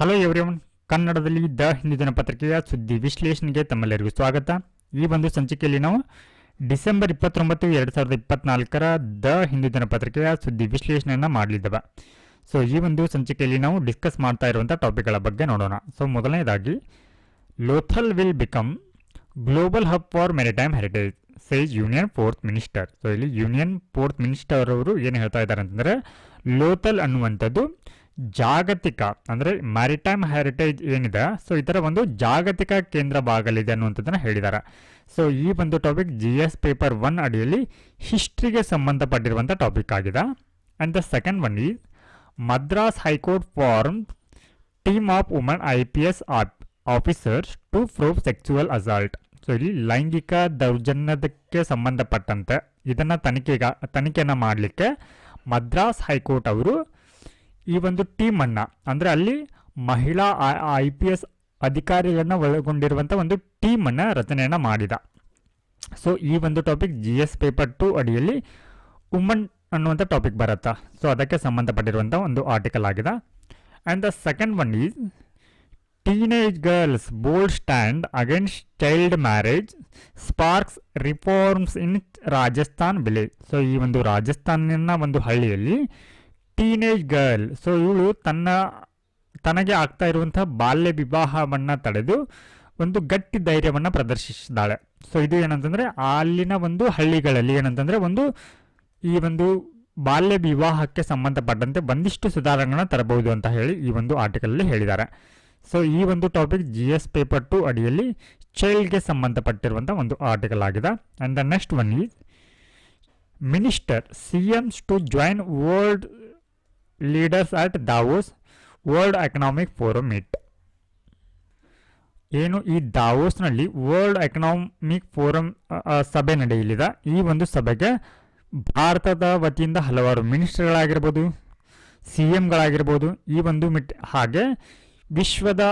Hello everyone, ಕನ್ನಡದಲ್ಲಿ the Hindu ದಿನಪತ್ರಿಕೆಯ ಸುದ್ದಿ ವಿಶ್ಲೇಷಣೆಗೆ ತಮ್ಮೆಲ್ಲರಿಗೂ ಸ್ವಾಗತ. ಈ ಒಂದು ಸಂಚಿಕೆಯಲ್ಲಿ ನಾವು ಡಿಸೆಂಬರ್ 29, 2024 ದ ಹಿಂದೂ ದಿನಪತ್ರಿಕೆಯ ಸುದ್ದಿ ವಿಶ್ಲೇಷಣೆಯನ್ನು ಮಾಡಲಿದ್ದೇವೆ. ಸೊ ಈ ಒಂದು ಸಂಚಿಕೆಯಲ್ಲಿ ನಾವು ಡಿಸ್ಕಸ್ ಮಾಡ್ತಾ ಇರುವಂಥ ಟಾಪಿಕ್ಗಳ ಬಗ್ಗೆ ನೋಡೋಣ. ಸೊ ಮೊದಲನೇದಾಗಿ, Lothal will become global hub for maritime heritage says union port minister. So ಇಲ್ಲಿ ಯೂನಿಯನ್ ಫೋರ್ತ್ ಮಿನಿಸ್ಟರ್ ಅವರು ಏನು ಹೇಳ್ತಾ ಇದ್ದಾರೆ ಅಂತಂದರೆ, ಲೋಥಲ್ ಅನ್ನುವಂಥದ್ದು ಜಾಗತಿಕ ಅಂದರೆ ಮ್ಯಾರಿಟೈಮ್ ಹೆರಿಟೇಜ್ ಏನಿದೆ, ಸೊ ಇದರ ಒಂದು ಜಾಗತಿಕ ಕೇಂದ್ರವಾಗಲಿದೆ ಅನ್ನುವಂಥದ್ದನ್ನು ಹೇಳಿದ್ದಾರೆ. ಸೊ ಈ ಒಂದು ಟಾಪಿಕ್ GS ಪೇಪರ್ 1 ಅಡಿಯಲ್ಲಿ ಹಿಸ್ಟ್ರಿಗೆ ಸಂಬಂಧಪಟ್ಟಿರುವಂಥ ಟಾಪಿಕ್ ಆಗಿದೆ. And the second one is Madras high court form team of woman IPS officers to probe sexual assault. So ಇಲ್ಲಿ ಲೈಂಗಿಕ ದೌರ್ಜನ್ಯಕ್ಕೆ ಸಂಬಂಧಪಟ್ಟಂತೆ ಇದನ್ನು ತನಿಖೆಯನ್ನು ಮಾಡಲಿಕ್ಕೆ ಮದ್ರಾಸ್ ಹೈಕೋರ್ಟ್ ಅವರು ಈ ಒಂದು ಟೀಮನ್ನು, ಅಂದರೆ ಅಲ್ಲಿ ಮಹಿಳಾ IPS ಅಧಿಕಾರಿಗಳನ್ನ ಒಳಗೊಂಡಿರುವಂಥ ಒಂದು ಟೀಮನ್ನು ರಚನೆಯನ್ನು ಮಾಡಿದ. ಸೊ ಈ ಒಂದು ಟಾಪಿಕ್ GS ಪೇಪರ್ 2 ಅಡಿಯಲ್ಲಿ ವುಮನ್ ಅನ್ನುವಂಥ ಟಾಪಿಕ್ ಬರುತ್ತಾ, ಸೊ ಅದಕ್ಕೆ ಸಂಬಂಧಪಟ್ಟಿರುವಂಥ ಒಂದು ಆರ್ಟಿಕಲ್ ಆಗಿದೆ. And the second one is teenage girls bold stand against child marriage sparks reforms in Rajasthan village. So ಈ ಒಂದು ರಾಜಸ್ಥಾನಿನ ಒಂದು ಹಳ್ಳಿಯಲ್ಲಿ ಟೀನೇಜ್ ಗರ್ಲ್, ಸೊ ಇವಳು ತನಗೆ ಆಗ್ತಾ ಇರುವಂಥ ಬಾಲ್ಯ ವಿವಾಹವನ್ನು ತಡೆದು ಒಂದು ಗಟ್ಟಿ ಧೈರ್ಯವನ್ನು ಪ್ರದರ್ಶಿಸಿದ್ದಾಳೆ. ಸೊ ಇದು ಏನಂತಂದರೆ ಅಲ್ಲಿನ ಒಂದು ಹಳ್ಳಿಗಳಲ್ಲಿ ಏನಂತಂದರೆ ಈ ಒಂದು ಬಾಲ್ಯ ವಿವಾಹಕ್ಕೆ ಸಂಬಂಧಪಟ್ಟಂತೆ ಒಂದಿಷ್ಟು ಸುಧಾರಣೆಗಳನ್ನ ತರಬಹುದು ಅಂತ ಹೇಳಿ ಈ ಒಂದು ಆರ್ಟಿಕಲಲ್ಲಿ ಹೇಳಿದ್ದಾರೆ. ಸೊ ಈ ಒಂದು ಟಾಪಿಕ್ GS ಪೇಪರ್ 2 ಅಡಿಯಲ್ಲಿ ಚೈಲ್ಡ್ಗೆ ಸಂಬಂಧಪಟ್ಟಿರುವಂಥ ಒಂದು ಆರ್ಟಿಕಲ್ ಆಗಿದೆ. And the next one is minister CMs to join world leaders at Davos World Economic Forum meet. ಏನು ಈ ದಾವೋಸ್ನಲ್ಲಿ ವರ್ಲ್ಡ್ ಎಕನಾಮಿಕ್ ಫೋರಮ್ ಸಭೆ ನಡೆಯಲಿದೆ. ಈ ಒಂದು ಸಭೆಗೆ ಭಾರತದ ವತಿಯಿಂದ ಹಲವಾರು ಮಿನಿಸ್ಟರ್ಗಳಾಗಿರ್ಬೋದು, CMಗಳಾಗಿರ್ಬೋದು, ಈ ಒಂದು ಹಾಗೆ ವಿಶ್ವದ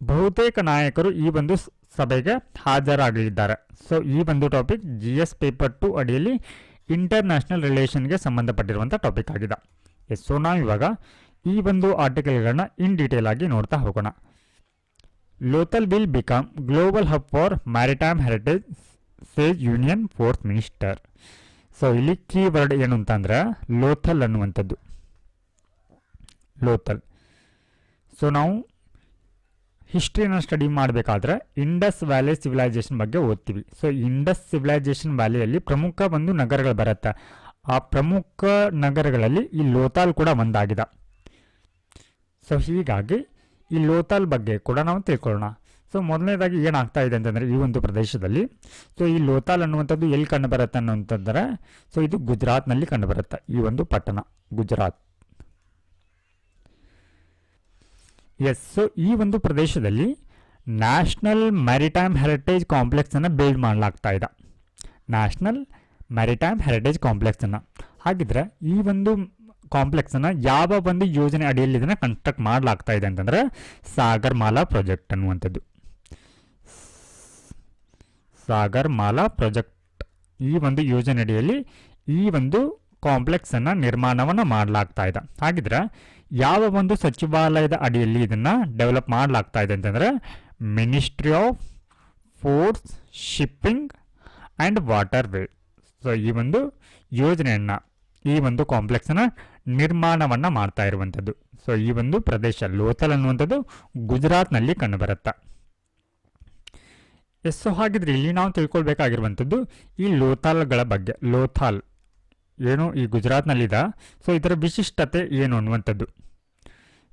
ಬಹುತೇಕ ನಾಯಕರು ಈ ಒಂದು ಸಭೆಗೆ ಹಾಜರಾಗಲಿದ್ದಾರೆ. ಸೊ ಈ ಒಂದು ಟಾಪಿಕ್ GS ಪೇಪರ್ 2 ಅಡಿಯಲ್ಲಿ ಇಂಟರ್ನ್ಯಾಷನಲ್ ರಿಲೇಷನ್ಗೆ ಸಂಬಂಧಪಟ್ಟಿರುವಂಥ ಟಾಪಿಕ್ ಆಗಿದೆ. ಸೊ ನಾವು ಇವಾಗ ಈ ಒಂದು ಆರ್ಟಿಕಲ್ಗಳನ್ನ ಇನ್ ಡೀಟೇಲ್ ಆಗಿ ನೋಡ್ತಾ ಹೋಗೋಣ. Lothal will become global hub for maritime heritage says union port minister. So ಇಲ್ಲಿ ಕೀವರ್ಡ್ ಏನು ಅಂತಂದ್ರೆ ಲೋಥಲ್ ಅನ್ನುವಂಥದ್ದು. ಲೋಥಲ್, ಸೊ ನಾವು ಹಿಸ್ಟ್ರಿನ ಸ್ಟಡಿ ಮಾಡಬೇಕಾದ್ರೆ ಇಂಡಸ್ ವ್ಯಾಲಿ ಸಿವಿಲೈಸೇಷನ್ ಬಗ್ಗೆ ಓದ್ತೀವಿ. ಸೊ ಇಂಡಸ್ ಸಿವಿಲೈಸೇಷನ್ ವ್ಯಾಲಿಯಲ್ಲಿ ಪ್ರಮುಖ ಒಂದು ನಗರಗಳು ಬರುತ್ತೆ. ಆ ಪ್ರಮುಖ ನಗರಗಳಲ್ಲಿ ಈ ಲೋಥಾಲ್ ಕೂಡ ಒಂದಾಗಿದೆ. ಸೊ ಹೀಗಾಗಿ ಈ ಲೋಥಾಲ್ ಬಗ್ಗೆ ಕೂಡ ನಾವು ತಿಳ್ಕೊಳ್ಳೋಣ. ಸೊ ಮೊದಲನೇದಾಗಿ ಏನಾಗ್ತಾ ಇದೆ ಅಂತಂದರೆ ಈ ಒಂದು ಪ್ರದೇಶದಲ್ಲಿ, ಸೊ ಈ ಲೋಥಾಲ್ ಅನ್ನುವಂಥದ್ದು ಎಲ್ಲಿ ಕಂಡುಬರುತ್ತೆ ಅನ್ನುವಂತಂದರೆ, ಸೊ ಇದು ಗುಜರಾತ್ನಲ್ಲಿ ಕಂಡುಬರುತ್ತೆ. ಈ ಒಂದು ಪಟ್ಟಣ ಗುಜರಾತ್. ಎಸ್, ಸೊ ಈ ಒಂದು ಪ್ರದೇಶದಲ್ಲಿ ನ್ಯಾಷನಲ್ ಮ್ಯಾರಿಟೈಮ್ ಹೆರಿಟೇಜ್ ಕಾಂಪ್ಲೆಕ್ಸನ್ನು ಬಿಲ್ಡ್ ಮಾಡಲಾಗ್ತಾ ಇದೆ. ನ್ಯಾಷನಲ್ ಮ್ಯಾರಿಟೈಮ್ ಹೆರಿಟೇಜ್ ಕಾಂಪ್ಲೆಕ್ಸನ್ನು. ಹಾಗಿದ್ರೆ ಈ ಒಂದು ಕಾಂಪ್ಲೆಕ್ಸನ್ನು ಯಾವ ಒಂದು ಯೋಜನೆ ಅಡಿಯಲ್ಲಿ ಇದನ್ನು ಕನ್ಸ್ಟ್ರಕ್ಟ್ ಮಾಡಲಾಗ್ತಾ ಇದೆ ಅಂತಂದರೆ ಸಾಗರ್ ಮಾಲಾ ಪ್ರಾಜೆಕ್ಟ್ ಅನ್ನುವಂಥದ್ದು. ಸಾಗರ್ ಮಾಲಾ ಪ್ರಾಜೆಕ್ಟ್ ಈ ಒಂದು ಯೋಜನೆ ಅಡಿಯಲ್ಲಿ ಈ ಒಂದು ಕಾಂಪ್ಲೆಕ್ಸನ್ನು ನಿರ್ಮಾಣವನ್ನು ಮಾಡಲಾಗ್ತಾ ಇದೆ. ಹಾಗಿದ್ರೆ ಯಾವ ಒಂದು ಸಚಿವಾಲಯದ ಅಡಿಯಲ್ಲಿ ಇದನ್ನು ಡೆವಲಪ್ ಮಾಡಲಾಗ್ತಾ ಇದೆ ಅಂತಂದರೆ ministry of ports, shipping and waterway. So ಈ ಒಂದು ಯೋಜನೆಯನ್ನು, ಈ ಒಂದು ಕಾಂಪ್ಲೆಕ್ಸನ್ನು ನಿರ್ಮಾಣವನ್ನು ಮಾಡ್ತಾ ಇರುವಂಥದ್ದು. ಸೊ ಈ ಒಂದು ಪ್ರದೇಶ ಲೋಥಲ್ ಅನ್ನುವಂಥದ್ದು ಗುಜರಾತ್ನಲ್ಲಿ ಕಂಡುಬರುತ್ತೆ. ಸೊ ಹಾಗಿದ್ರೆ ಇಲ್ಲಿ ನಾವು ತಿಳ್ಕೊಳ್ಬೇಕಾಗಿರುವಂಥದ್ದು ಈ ಲೋಥಾಲ್ಗಳ ಬಗ್ಗೆ. ಲೋಥಾಲ್ ಏನು ಈ ಗುಜರಾತ್ನಲ್ಲಿದೆ, ಸೊ ಇದರ ವಿಶಿಷ್ಟತೆ ಏನು ಅನ್ನುವಂಥದ್ದು.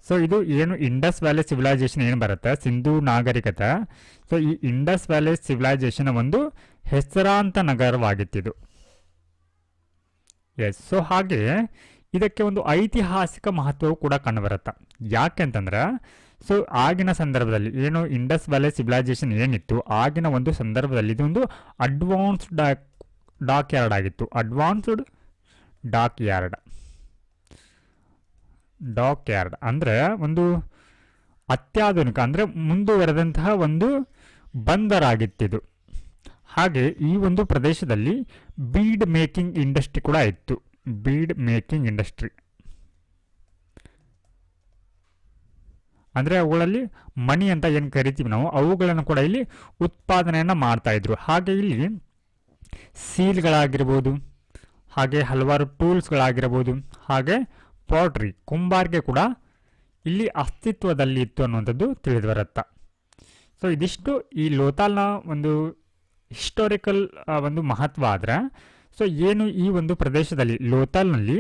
ಸೊ ಇದು ಏನು ಇಂಡಸ್ ವ್ಯಾಲಿ ಸಿವಿಲೈಸೇಷನ್ ಏನು ಬರುತ್ತೆ, ಸಿಂಧೂ ನಾಗರಿಕತೆ. ಸೊ ಈ ಇಂಡಸ್ ವ್ಯಾಲಿ ಸಿವಿಲೈಸೇಷನ್ ಒಂದು ಹೆಸರಾಂತ ನಗರವಾಗಿತ್ತಿದು. ಎಸ್, ಸೊ ಹಾಗೆ ಇದಕ್ಕೆ ಒಂದು ಐತಿಹಾಸಿಕ ಮಹತ್ವವು ಕೂಡ ಕಂಡುಬರುತ್ತೆ. ಯಾಕೆ ಅಂತಂದ್ರೆ, ಸೊ ಆಗಿನ ಸಂದರ್ಭದಲ್ಲಿ ಏನು ಇಂಡಸ್ ವ್ಯಾಲಿ ಸಿವಿಲೈಸೇಷನ್ ಏನಿತ್ತು, ಆಗಿನ ಒಂದು ಸಂದರ್ಭದಲ್ಲಿ ಇದೊಂದು ಅಡ್ವಾನ್ಸ್ಡ್ ಡಾಕ್ ಯಾರ್ಡ್ ಆಗಿತ್ತು. ಅಡ್ವಾನ್ಸ್ಡ್ ಡಾಕ್ ಯಾರ್ಡ್ ಅಂದರೆ ಒಂದು ಅತ್ಯಾಧುನಿಕ ಅಂದರೆ ಮುಂದುವರೆದಂತಹ ಒಂದು ಬಂದರಾಗಿತ್ತಿದು. ಹಾಗೆ ಈ ಒಂದು ಪ್ರದೇಶದಲ್ಲಿ ಬೀಡ್ ಮೇಕಿಂಗ್ ಇಂಡಸ್ಟ್ರಿ ಕೂಡ ಇತ್ತು. ಬೀಡ್ ಮೇಕಿಂಗ್ ಇಂಡಸ್ಟ್ರಿ ಅಂದರೆ ಅವುಗಳಲ್ಲಿ ಮಣಿ ಅಂತ ಏನು ಕರಿತೀವಿ ನಾವು, ಅವುಗಳನ್ನು ಕೂಡ ಇಲ್ಲಿ ಉತ್ಪಾದನೆಯನ್ನು ಮಾಡ್ತಾಯಿದ್ರು. ಹಾಗೆ ಇಲ್ಲಿ ಸೀಲ್ಗಳಾಗಿರ್ಬೋದು, ಹಾಗೆ ಹಲವಾರು ಟೂಲ್ಸ್ಗಳಾಗಿರ್ಬೋದು, ಹಾಗೆ ಪಾಟ್ರಿ ಕುಂಬಾರಿಕೆ ಕೂಡ ಇಲ್ಲಿ ಅಸ್ತಿತ್ವದಲ್ಲಿ ಇತ್ತು ಅನ್ನುವಂಥದ್ದು ತಿಳಿದು ಬರುತ್ತೆ. ಸೊ ಇದಿಷ್ಟು ಈ ಲೋಥಾಲ್ನ ಒಂದು ಹಿಸ್ಟೋರಿಕಲ್ ಒಂದು ಮಹತ್ವ. ಆದರೆ ಸೊ ಏನು ಈ ಒಂದು ಪ್ರದೇಶದಲ್ಲಿ ಲೋಥಾಲ್ನಲ್ಲಿ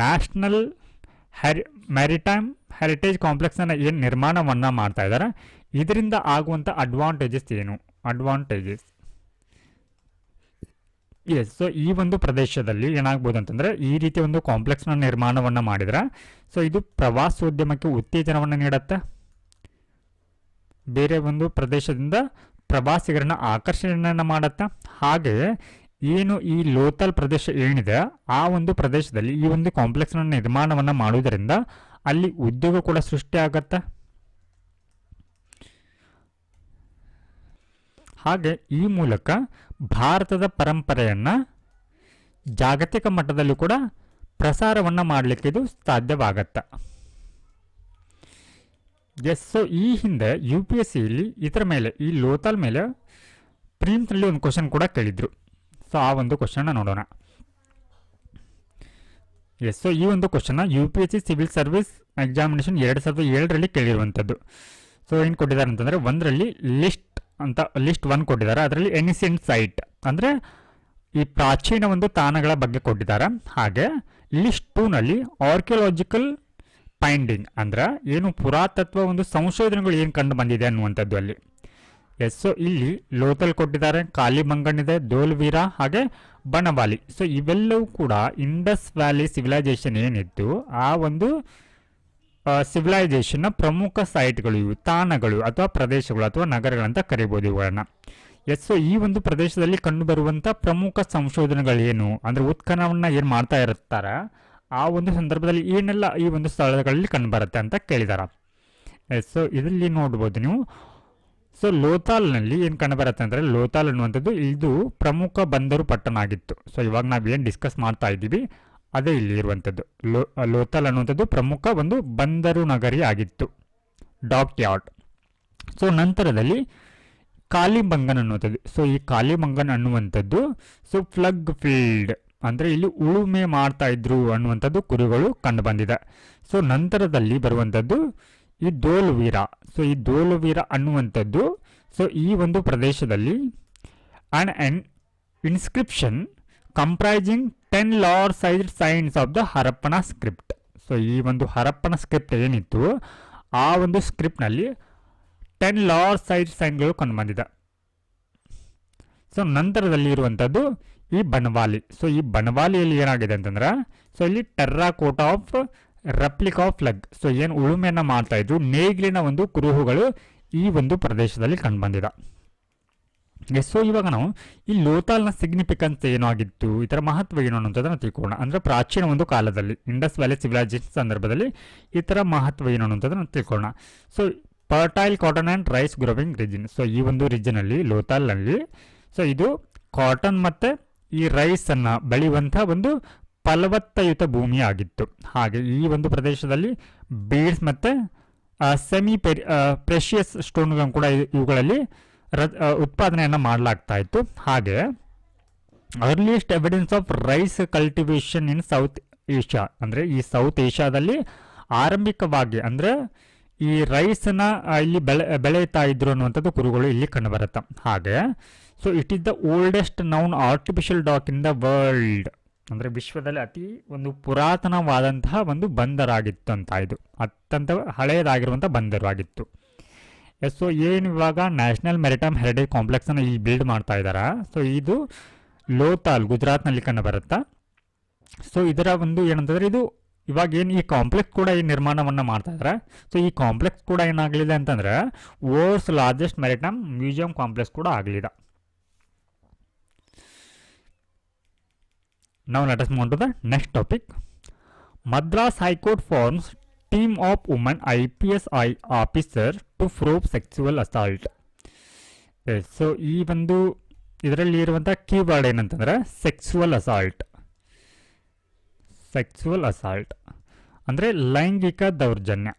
ನ್ಯಾಷನಲ್ ಮ್ಯಾರಿಟೈಮ್ ಹೆರಿಟೇಜ್ ಕಾಂಪ್ಲೆಕ್ಸನ್ನು ಏನು ನಿರ್ಮಾಣವನ್ನು ಮಾಡ್ತಾ ಇದ್ದಾರೆ, ಇದರಿಂದ ಆಗುವಂಥ ಅಡ್ವಾಂಟೇಜಸ್ ಏನು? Advantages S. ಸೊ ಈ ಒಂದು ಪ್ರದೇಶದಲ್ಲಿ ಏನಾಗ್ಬೋದು ಅಂತಂದರೆ, ಈ ರೀತಿಯ ಒಂದು ಕಾಂಪ್ಲೆಕ್ಸ್ನ ನಿರ್ಮಾಣವನ್ನು ಮಾಡಿದರೆ ಸೊ ಇದು ಪ್ರವಾಸೋದ್ಯಮಕ್ಕೆ ಉತ್ತೇಜನವನ್ನು ನೀಡುತ್ತೆ. ಬೇರೆ ಒಂದು ಪ್ರದೇಶದಿಂದ ಪ್ರವಾಸಿಗರನ್ನ ಆಕರ್ಷಣೆಯನ್ನು ಮಾಡುತ್ತೆ. ಹಾಗೆ ಏನು ಈ ಲೋಥಲ್ ಪ್ರದೇಶ ಏನಿದೆ ಆ ಒಂದು ಪ್ರದೇಶದಲ್ಲಿ ಈ ಒಂದು ಕಾಂಪ್ಲೆಕ್ಸ್ನ ನಿರ್ಮಾಣವನ್ನು ಮಾಡುವುದರಿಂದ ಅಲ್ಲಿ ಉದ್ಯೋಗ ಕೂಡ ಸೃಷ್ಟಿಯಾಗತ್ತೆ. ಹಾಗೆ ಈ ಮೂಲಕ ಭಾರತದ ಪರಂಪರೆಯನ್ನು ಜಾಗತಿಕ ಮಟ್ಟದಲ್ಲಿ ಕೂಡ ಪ್ರಸಾರವನ್ನು ಮಾಡಲಿಕ್ಕೆ ಇದು ಸಾಧ್ಯವಾಗತ್ತೆ. ಎಸ್. ಸೊ ಈ ಹಿಂದೆ UPSCಯಲ್ಲಿ ಇದರ ಮೇಲೆ, ಈ ಲೋಥಾಲ್ ಮೇಲೆ ಪ್ರಿಲಿಮ್ಸ್ನಲ್ಲಿ ಒಂದು ಕ್ವಶನ್ ಕೂಡ ಕೇಳಿದ್ರು. ಸೊ ಆ ಒಂದು ಕ್ವಶನ್ನ ನೋಡೋಣ. ಎಸ್. ಸೊ ಈ ಒಂದು ಕ್ವಶನ್ನ UPSC ಸಿವಿಲ್ ಸರ್ವಿಸ್ ಎಕ್ಸಾಮಿನೇಷನ್ 2007ರಲ್ಲಿ ಕೇಳಿರುವಂಥದ್ದು. ಸೊ ಏನು ಕೊಟ್ಟಿದ್ದಾರೆ ಅಂತಂದರೆ, ಒಂದರಲ್ಲಿ ಲಿಸ್ಟ್ 1 ಕೊಟ್ಟಿದ್ದಾರೆ. ಅದರಲ್ಲಿ ಎನ್ಸಿಯಂಟ್ ಸೈಟ್ ಅಂದರೆ ಈ ಪ್ರಾಚೀನ ಒಂದು ತಾಣಗಳ ಬಗ್ಗೆ ಕೊಟ್ಟಿದ್ದಾರೆ. ಹಾಗೆ ಲಿಸ್ಟ್ 2ನಲ್ಲಿ ಆರ್ಕಿಯಾಲಜಿಕಲ್ ಫೈಂಡಿಂಗ್ ಅಂದ್ರೆ ಏನು ಪುರಾತತ್ವ ಒಂದು ಸಂಶೋಧನೆಗಳು ಏನು ಕಂಡು ಬಂದಿದೆ ಅನ್ನುವಂಥದ್ದು ಅಲ್ಲಿ. ಎಸ್. ಸೊ ಇಲ್ಲಿ ಲೋಥಲ್ ಕೊಟ್ಟಿದ್ದಾರೆ, ಕಾಲಿಬಂಗನ್ ಇದೆ, ಧೋಲ್ವೀರ, ಹಾಗೆ ಬನವಾಲಿ. ಸೊ ಇವೆಲ್ಲವೂ ಕೂಡ ಇಂಡಸ್ ವ್ಯಾಲಿ ಸಿವಿಲೈಸೇಷನ್ ಏನಿತ್ತು ಆ ಒಂದು ಸಿವಿಲೈಸೇಷನ್ನ ಪ್ರಮುಖ ಸೈಟ್ಗಳು, ಇವು ತಾಣಗಳು ಅಥವಾ ಪ್ರದೇಶಗಳು ಅಥವಾ ನಗರಗಳಂತ ಕರಿಬೋದು ಇವುಗಳನ್ನ. ಎಸ್. ಸೊ ಈ ಒಂದು ಪ್ರದೇಶದಲ್ಲಿ ಕಂಡುಬರುವಂಥ ಪ್ರಮುಖ ಸಂಶೋಧನೆಗಳು ಏನು ಅಂದರೆ ಉತ್ಖನನವನ್ನು ಏನು ಮಾಡ್ತಾ ಇರ್ತಾರೆ ಆ ಒಂದು ಸಂದರ್ಭದಲ್ಲಿ ಏನೆಲ್ಲ ಈ ಒಂದು ಸ್ಥಳಗಳಲ್ಲಿ ಕಂಡುಬರುತ್ತೆ ಅಂತ ಕೇಳಿದಾರ. ಎಸ್. ಸೊ ಇದರಲ್ಲಿ ನೋಡ್ಬೋದು ನೀವು. ಸೊ ಲೋಥಾಲ್ನಲ್ಲಿ ಏನು ಕಂಡುಬರುತ್ತೆ ಅಂದರೆ, ಲೋಥಾಲ್ ಅನ್ನುವಂಥದ್ದು ಇದು ಪ್ರಮುಖ ಬಂದರು ಪಟ್ಟಣ ಆಗಿತ್ತು. ಸೊ ಇವಾಗ ನಾವೇನು ಡಿಸ್ಕಸ್ ಮಾಡ್ತಾ ಇದ್ದೀವಿ ಅದೇ ಇಲ್ಲಿ ಇರುವಂಥದ್ದು. ಲೋಥಾಲ್ ಅನ್ನುವಂಥದ್ದು ಪ್ರಮುಖ ಒಂದು ಬಂದರು ನಗರಿ ಆಗಿತ್ತು, ಡಾಕ್ ಯಾರ್ಡ್. ಸೊ ನಂತರದಲ್ಲಿ ಕಾಲಿಬಂಗನ್ ಅನ್ನುವಂಥದ್ದು. ಸೊ ಈ ಕಾಲಿಬಂಗನ್ ಅನ್ನುವಂಥದ್ದು ಸೊ ಫ್ಲಗ್ ಫೀಲ್ಡ್ ಅಂದರೆ ಇಲ್ಲಿ ಉಳುಮೆ ಮಾಡ್ತಾ ಇದ್ರು ಅನ್ನುವಂಥದ್ದು ಕುರಿಗಳು ಕಂಡು ಬಂದಿದೆ. ಸೊ ನಂತರದಲ್ಲಿ ಬರುವಂಥದ್ದು ಈ ಧೋಲ್ವೀರ. ಸೊ ಈ ಧೋಲ್ವೀರ ಅನ್ನುವಂಥದ್ದು ಸೊ ಈ ಒಂದು ಪ್ರದೇಶದಲ್ಲಿ an inscription comprising 10 large size signs of the Harappan script. So ಈ ಒಂದು ಹರಪ್ಪನ ಸ್ಕ್ರಿಪ್ಟ್ ಏನಿತ್ತು ಆ ಒಂದು ಸ್ಕ್ರಿಪ್ಟ್ನಲ್ಲಿ 10 ಲಾರ್ಜ್ ಸೈಜ್ ಸೈನ್ಗಳು ಕಂಡು ಬಂದಿದೆ. ಸೊ ನಂತರದಲ್ಲಿ ಇರುವಂಥದ್ದು ಈ ಬನವಾಲಿ. ಸೊ ಈ ಬನವಾಲಿಯಲ್ಲಿ ಏನಾಗಿದೆ ಅಂತಂದ್ರೆ, ಸೊ ಇಲ್ಲಿ terracotta of replica of plug. So ಏನು ಉಳುಮೆಯನ್ನು ಮಾಡ್ತಾ ಇದ್ರು ನೇಗಿಲಿನ ಒಂದು ಕುರುಹುಗಳು ಈ ಒಂದು ಪ್ರದೇಶದಲ್ಲಿ ಕಂಡು ಬಂದಿದೆ. ಸೊ ಇವಾಗ ನಾವು ಈ ಲೋಥಾಲ್ನ ಸಿಗ್ನಿಫಿಕೆನ್ಸ್ ಏನಾಗಿತ್ತು, ಇದರ ಮಹತ್ವ ಏನು ಅನ್ನೋಂಥದ್ದನ್ನು ತಿಳ್ಕೊಳ್ಳೋಣ. ಅಂದರೆ ಪ್ರಾಚೀನ ಒಂದು ಕಾಲದಲ್ಲಿ ಇಂಡಸ್ ವ್ಯಾಲಿ ಸಿವಿಲೈಸೇಷನ್ ಸಂದರ್ಭದಲ್ಲಿ ಈ ಥರ ಮಹತ್ವ ಏನು ಅನ್ನೋಂಥದ್ದನ್ನು ತಿಳ್ಕೊಳ್ಳೋಣ. So fertile cotton and rice growing region. So ಈ ಒಂದು ರೀಜನಲ್ಲಿ ಲೋಥಾಲ್ನಲ್ಲಿ ಸೊ ಇದು ಕಾಟನ್ ಮತ್ತು ಈ ರೈಸನ್ನು ಬೆಳೆಯುವಂಥ ಒಂದು ಫಲವತ್ತಯುತ ಭೂಮಿ ಆಗಿತ್ತು. ಹಾಗೆ ಈ ಒಂದು ಪ್ರದೇಶದಲ್ಲಿ ಬೀಡ್ಸ್ ಮತ್ತು ಸೆಮಿ ಪ್ರೆಷಿಯಸ್ ಸ್ಟೋನ್ಗಳನ್ನು ಕೂಡ ಇವುಗಳಲ್ಲಿ ಉತ್ಪಾದನೆಯನ್ನು ಮಾಡಲಾಗ್ತಾ ಇತ್ತು. ಹಾಗೆ earliest evidence of rice cultivation in South Asia ಅಂದರೆ ಈ ಸೌತ್ ಏಷ್ಯಾದಲ್ಲಿ ಆರಂಭಿಕವಾಗಿ ಅಂದರೆ ಈ ರೈಸನ್ನ ಇಲ್ಲಿ ಬೆಳೆಯುತ್ತಾ ಇದ್ರು ಅನ್ನುವಂಥದ್ದು ಕುರುಗಳು ಇಲ್ಲಿ ಕಂಡುಬರುತ್ತೆ. ಹಾಗೆ so it is the oldest known artificial dock in the world ಅಂದರೆ ವಿಶ್ವದಲ್ಲಿ ಅತಿ ಒಂದು ಪುರಾತನವಾದಂತಹ ಒಂದು ಬಂದರಾಗಿತ್ತು ಅಂತ. ಇದು ಅತ್ಯಂತ ಹಳೆಯದಾಗಿರುವಂಥ ಬಂದರು ಆಗಿತ್ತು. ಎಸ್. ಸೊ ಏನು ಇವಾಗ ನ್ಯಾಷನಲ್ ಮೆರಿಟೈಮ್ ಹೆರಿಟೇಜ್ ಕಾಂಪ್ಲೆಕ್ಸನ್ನು ಈ ಬಿಲ್ಡ್ ಮಾಡ್ತಾ ಇದ್ದಾರೆ. ಸೊ ಇದು ಲೋಥಾಲ್ ಗುಜರಾತ್ನಲ್ಲಿ ಕಂಡು ಬರುತ್ತಾ. ಸೊ ಇದರ ಒಂದು ಏನಂತಂದರೆ ಇದು ಇವಾಗ ಏನು ಈ ಕಾಂಪ್ಲೆಕ್ಸ್ ಕೂಡ ಈ ನಿರ್ಮಾಣವನ್ನು ಮಾಡ್ತಾ ಇದ್ದಾರೆ. ಸೊ ಈ ಕಾಂಪ್ಲೆಕ್ಸ್ ಕೂಡ ಏನಾಗಲಿದೆ ಅಂತಂದರೆ world's largest maritime museum complex ಕೂಡ ಆಗಲಿದೆ. Now let us move on to the next topic. Madras High Court forms team of women IPS officer to probe sexual assault. Yes, so ಈ ಒಂದು ಇದರಲ್ಲಿ ಇರುವಂಥ ಕೀವರ್ಡ್ ಏನಂತಂದರೆ ಸೆಕ್ಸುವಲ್ ಅಸಾಲ್ಟ್. ಸೆಕ್ಸುವಲ್ ಅಸಾಲ್ಟ್ ಅಂದರೆ ಲೈಂಗಿಕ ದೌರ್ಜನ್ಯ.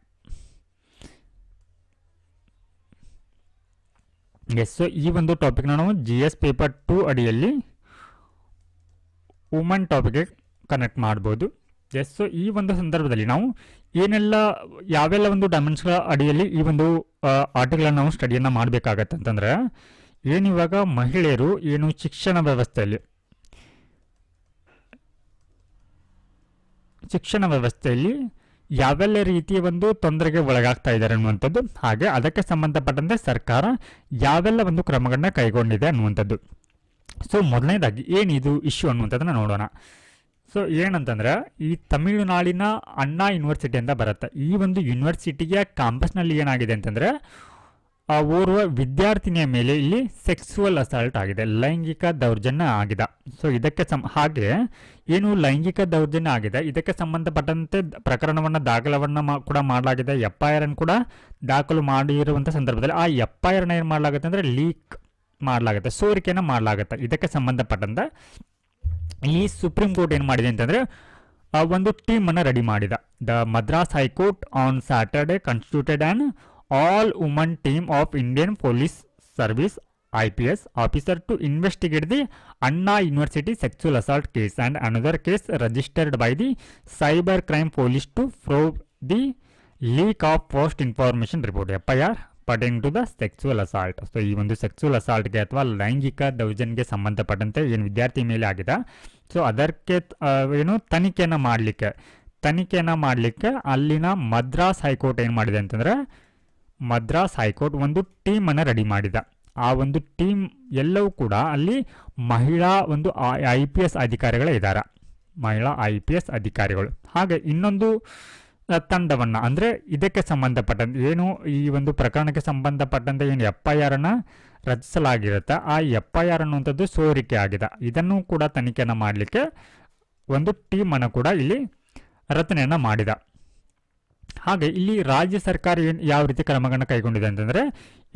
ಎಸ್. ಸೊ ಈ ಒಂದು ಟಾಪಿಕ್ನ ನಾವು GS ಪೇಪರ್ 2 ಅಡಿಯಲ್ಲಿ ವುಮನ್ ಟಾಪಿಕ್ಗೆ ಕನೆಕ್ಟ್ ಮಾಡ್ಬೋದು. ಎಸ್. ಸೊ ಈ ಒಂದು ಸಂದರ್ಭದಲ್ಲಿ ನಾವು ಯಾವೆಲ್ಲ ಒಂದು ಡೈಮೆನ್ಷನ್ಗಳ ಅಡಿಯಲ್ಲಿ ಈ ಒಂದು ಆರ್ಟಿಕಲ್ ನಾವು ಸ್ಟಡಿಯನ್ನು ಮಾಡಬೇಕಾಗತ್ತೆ ಅಂತಂದ್ರೆ, ಏನಿವಾಗ ಮಹಿಳೆಯರು ಶಿಕ್ಷಣ ವ್ಯವಸ್ಥೆಯಲ್ಲಿ ಯಾವೆಲ್ಲ ರೀತಿಯ ಒಂದು ತೊಂದರೆಗೆ ಒಳಗಾಗ್ತಾ ಇದ್ದಾರೆ ಅನ್ನುವಂಥದ್ದು, ಹಾಗೆ ಅದಕ್ಕೆ ಸಂಬಂಧಪಟ್ಟಂತೆ ಸರ್ಕಾರ ಯಾವೆಲ್ಲ ಒಂದು ಕ್ರಮಗಳನ್ನ ಕೈಗೊಂಡಿದೆ ಅನ್ನುವಂಥದ್ದು. ಸೊ ಮೊದಲನೇದಾಗಿ ಏನಿದು ಇಶ್ಯೂ ಅನ್ನುವಂಥದ್ದನ್ನ ನೋಡೋಣ. ಸೊ ಏನಂತಂದ್ರೆ, ಈ ತಮಿಳುನಾಡಿನ ಅಣ್ಣಾ ಯೂನಿವರ್ಸಿಟಿ ಅಂತ ಬರುತ್ತೆ. ಈ ಒಂದು ಯೂನಿವರ್ಸಿಟಿಯ ಕ್ಯಾಂಪಸ್ನಲ್ಲಿ ಏನಾಗಿದೆ ಅಂತಂದರೆ, ಓರ್ವ ವಿದ್ಯಾರ್ಥಿನಿಯ ಮೇಲೆ ಇಲ್ಲಿ ಸೆಕ್ಸುವಲ್ ಅಸಾಲ್ಟ್ ಆಗಿದೆ, ಲೈಂಗಿಕ ದೌರ್ಜನ್ಯ ಆಗಿದೆ. ಸೊ ಇದಕ್ಕೆ ಹಾಗೆ ಲೈಂಗಿಕ ದೌರ್ಜನ್ಯ ಆಗಿದೆ, ಇದಕ್ಕೆ ಸಂಬಂಧಪಟ್ಟಂತೆ ಪ್ರಕರಣವನ್ನು ಕೂಡ ಮಾಡಲಾಗಿದೆ. FIR ಕೂಡ ದಾಖಲು ಮಾಡಿರುವಂಥ ಸಂದರ್ಭದಲ್ಲಿ ಆ FIR ಏನು ಮಾಡಲಾಗುತ್ತೆ ಅಂದರೆ ಲೀಕ್ ಮಾಡಲಾಗುತ್ತೆ, ಸೋರಿಕೆಯನ್ನು ಮಾಡಲಾಗುತ್ತೆ. ಇದಕ್ಕೆ ಸಂಬಂಧಪಟ್ಟಂತೆ ಈ ಸುಪ್ರೀಂ ಕೋರ್ಟ್ ಏನು ಮಾಡಿದೆ ಅಂತಂದರೆ, ಒಂದು ಟೀಮನ್ನು ರೆಡಿ ಮಾಡಿದ. The Madras high court on Saturday constituted an all woman team of Indian police service IPS officer to investigate the Anna university sexual assault case and another case registered by the cyber crime police to prove the leak of first information report FIR pertaining to the sexual assault. So ಈ ಒಂದು sexual ಅಸಾಲ್ಟ್ಗೆ ಅಥವಾ ಲೈಂಗಿಕ ದೌರ್ಜನ್ಯಕ್ಕೆ ಸಂಬಂಧಪಟ್ಟಂತೆ ವಿದ್ಯಾರ್ಥಿ ಮೇಲೆ ಆಗಿದೆ, so ಅದಕ್ಕೆ ತನಿಖೆಯನ್ನು ಮಾಡಲಿಕ್ಕೆ ಅಲ್ಲಿನ ಮದ್ರಾಸ್ ಹೈಕೋರ್ಟ್ ಏನು ಮಾಡಿದೆ ಅಂತಂದರೆ, ಮದ್ರಾಸ್ ಹೈಕೋರ್ಟ್ ಒಂದು ಟೀಮನ್ನು ರೆಡಿ ಮಾಡಿದ. ಆ ಒಂದು ಟೀಮ್ ಎಲ್ಲವೂ ಕೂಡ ಅಲ್ಲಿ ಮಹಿಳಾ ಒಂದು IPS ಅಧಿಕಾರಿಗಳೇ ಇದ್ದಾರೆ, ಮಹಿಳಾ IPS ಅಧಿಕಾರಿಗಳು. ಹಾಗೆ ಇನ್ನೊಂದು ತಂಡವನ್ನು ಅಂದರೆ ಇದಕ್ಕೆ ಸಂಬಂಧಪಟ್ಟಂತೆ ಈ ಒಂದು ಪ್ರಕರಣಕ್ಕೆ ಸಂಬಂಧಪಟ್ಟಂತೆ FIR ರಚಿಸಲಾಗಿರುತ್ತೆ, ಆ FIR ಅನ್ನುವಂಥದ್ದು ಸೋರಿಕೆ ಆಗಿದೆ. ಇದನ್ನು ಕೂಡ ತನಿಖೆಯನ್ನು ಮಾಡಲಿಕ್ಕೆ ಒಂದು ಟೀಮನ್ನು ಕೂಡ ಇಲ್ಲಿ ರಚನೆಯನ್ನು ಮಾಡಿದ. ಹಾಗೆ ಇಲ್ಲಿ ರಾಜ್ಯ ಸರ್ಕಾರ ಯಾವ ರೀತಿ ಕ್ರಮಗಳನ್ನು ಕೈಗೊಂಡಿದೆ ಅಂತಂದರೆ,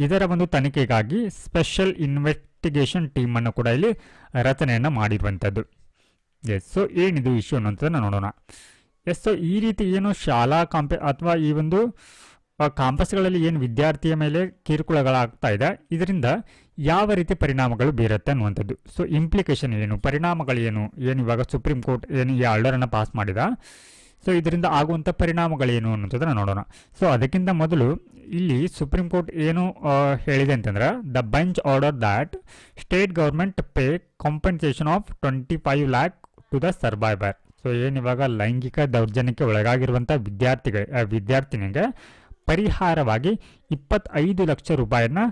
ಇದರ ಒಂದು ತನಿಖೆಗಾಗಿ ಸ್ಪೆಷಲ್ ಇನ್ವೆಸ್ಟಿಗೇಷನ್ ಟೀಮನ್ನು ಕೂಡ ಇಲ್ಲಿ ರಚನೆಯನ್ನು ಮಾಡಿರುವಂಥದ್ದು. ಎಸ್. ಸೊ ಏನಿದು ಇಶ್ಯೂ ಅನ್ನೋಂಥದ್ದನ್ನು ನೋಡೋಣ. ಎಸ್. ಸೊ ಈ ರೀತಿ ಶಾಲಾ ಅಥವಾ ಈ ಒಂದು ಕ್ಯಾಂಪಸ್ಗಳಲ್ಲಿ ವಿದ್ಯಾರ್ಥಿಯ ಮೇಲೆ ಕಿರುಕುಳಗಳಾಗ್ತಾ ಇದೆ, ಇದರಿಂದ ಯಾವ ರೀತಿ ಪರಿಣಾಮಗಳು ಬೀರುತ್ತೆ ಅನ್ನುವಂಥದ್ದು. ಸೊ ಇಂಪ್ಲಿಕೇಶನ್ ಪರಿಣಾಮಗಳೇನು, ಇವಾಗ ಸುಪ್ರೀಂ ಕೋರ್ಟ್ ಈ ಆರ್ಡರನ್ನು ಪಾಸ್ ಮಾಡಿದ, ಸೊ ಇದರಿಂದ ಆಗುವಂಥ ಪರಿಣಾಮಗಳೇನು ಅನ್ನೋಂಥದ್ದನ್ನು ನೋಡೋಣ. ಸೊ ಅದಕ್ಕಿಂತ ಮೊದಲು ಇಲ್ಲಿ ಸುಪ್ರೀಂ ಕೋರ್ಟ್ ಹೇಳಿದೆ ಅಂತಂದ್ರೆ, the bench order that state government pay compensation of 25 lakh to the survivor. So ಇವಾಗ ಲೈಂಗಿಕ ದೌರ್ಜನ್ಯಕ್ಕೆ ಒಳಗಾಗಿರುವಂಥ ವಿದ್ಯಾರ್ಥಿನಿಗೆ ಪರಿಹಾರವಾಗಿ 25 ಲಕ್ಷ ರೂಪಾಯಿಯನ್ನು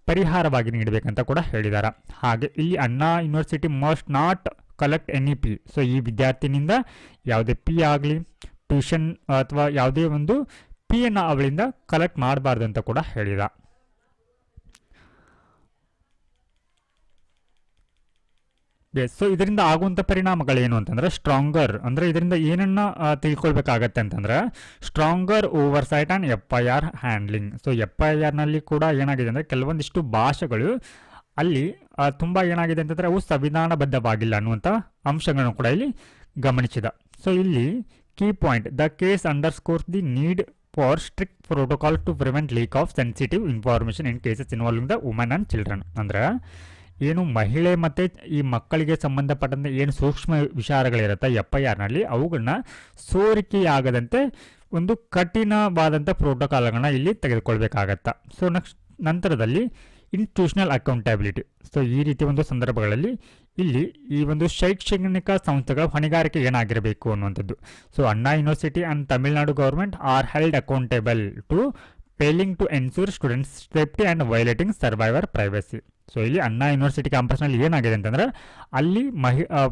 ಪರಿಹಾರವಾಗಿ ನೀಡಬೇಕಂತ ಕೂಡ ಹೇಳಿದ್ದಾರೆ. ಹಾಗೆ ಇಲ್ಲಿ Anna university must not collect any P. So ಈ ವಿದ್ಯಾರ್ಥಿನಿಂದ ಯಾವುದೇ ಪಿ ಆಗಲಿ, ಟ್ಯೂಷನ್ ಅಥವಾ ಯಾವುದೇ ಒಂದು ಪಿಯನ್ನು ಅವಳಿಂದ ಕಲೆಕ್ಟ್ ಮಾಡಬಾರ್ದು ಅಂತ ಕೂಡ ಹೇಳಿದ. ಸೊ ಇದರಿಂದ ಆಗುವಂಥ ಪರಿಣಾಮಗಳೇನು ಅಂತಂದರೆ, ಸ್ಟ್ರಾಂಗರ್ ಅಂದರೆ ಇದರಿಂದ ಏನನ್ನ ತಿಳ್ಕೊಳ್ಬೇಕಾಗತ್ತೆ ಅಂತಂದರೆ, stronger oversight and FIR handling. So FIRನಲ್ಲಿ ಕೂಡ ಏನಾಗಿದೆ ಅಂದರೆ, ಕೆಲವೊಂದಿಷ್ಟು ಭಾಷೆಗಳು ಅಲ್ಲಿ ತುಂಬ ಏನಾಗಿದೆ ಅಂತಂದರೆ ಅವು ಸಂವಿಧಾನಬದ್ಧವಾಗಿಲ್ಲ ಅನ್ನುವಂಥ ಅಂಶಗಳನ್ನು ಕೂಡ ಇಲ್ಲಿ ಗಮನಿಸಿದ. ಸೊ ಇಲ್ಲಿ key point, the case underscores the need for strict protocol to prevent leak of sensitive information in cases involving the women and children. ಅಂದರೆ ಮಹಿಳೆ ಮತ್ತು ಈ ಮಕ್ಕಳಿಗೆ ಸಂಬಂಧಪಟ್ಟಂತೆ ಸೂಕ್ಷ್ಮ ವಿಚಾರಗಳಿರುತ್ತೆ FIRನಲ್ಲಿ, ಅವುಗಳನ್ನ ಸೋರಿಕೆಯಾಗದಂತೆ ಒಂದು ಕಠಿಣವಾದಂಥ ಪ್ರೋಟೋಕಾಲ್ಗಳನ್ನ ಇಲ್ಲಿ ತೆಗೆದುಕೊಳ್ಬೇಕಾಗತ್ತೆ. ಸೊ ನಂತರದಲ್ಲಿ ಇನ್ಸ್ಟಿಟ್ಯೂಷನಲ್ ಅಕೌಂಟಬಿಲಿಟಿ. ಸೊ ಈ ರೀತಿಯ ಒಂದು ಸಂದರ್ಭಗಳಲ್ಲಿ ಇಲ್ಲಿ ಈ ಒಂದು ಶೈಕ್ಷಣಿಕ ಸಂಸ್ಥೆಗಳ ಹೊಣೆಗಾರಿಕೆ ಏನಾಗಿರಬೇಕು ಅನ್ನುವಂಥದ್ದು. So Anna university and Tamil Nadu government are held accountable to failing to ensure students safety and violating survivor privacy. So ಇಲ್ಲಿ ಅಣ್ಣಾ ಯೂನಿವರ್ಸಿಟಿ ಕ್ಯಾಂಪಸ್ನಲ್ಲಿ ಏನಾಗಿದೆ ಅಂತಂದರೆ, ಅಲ್ಲಿ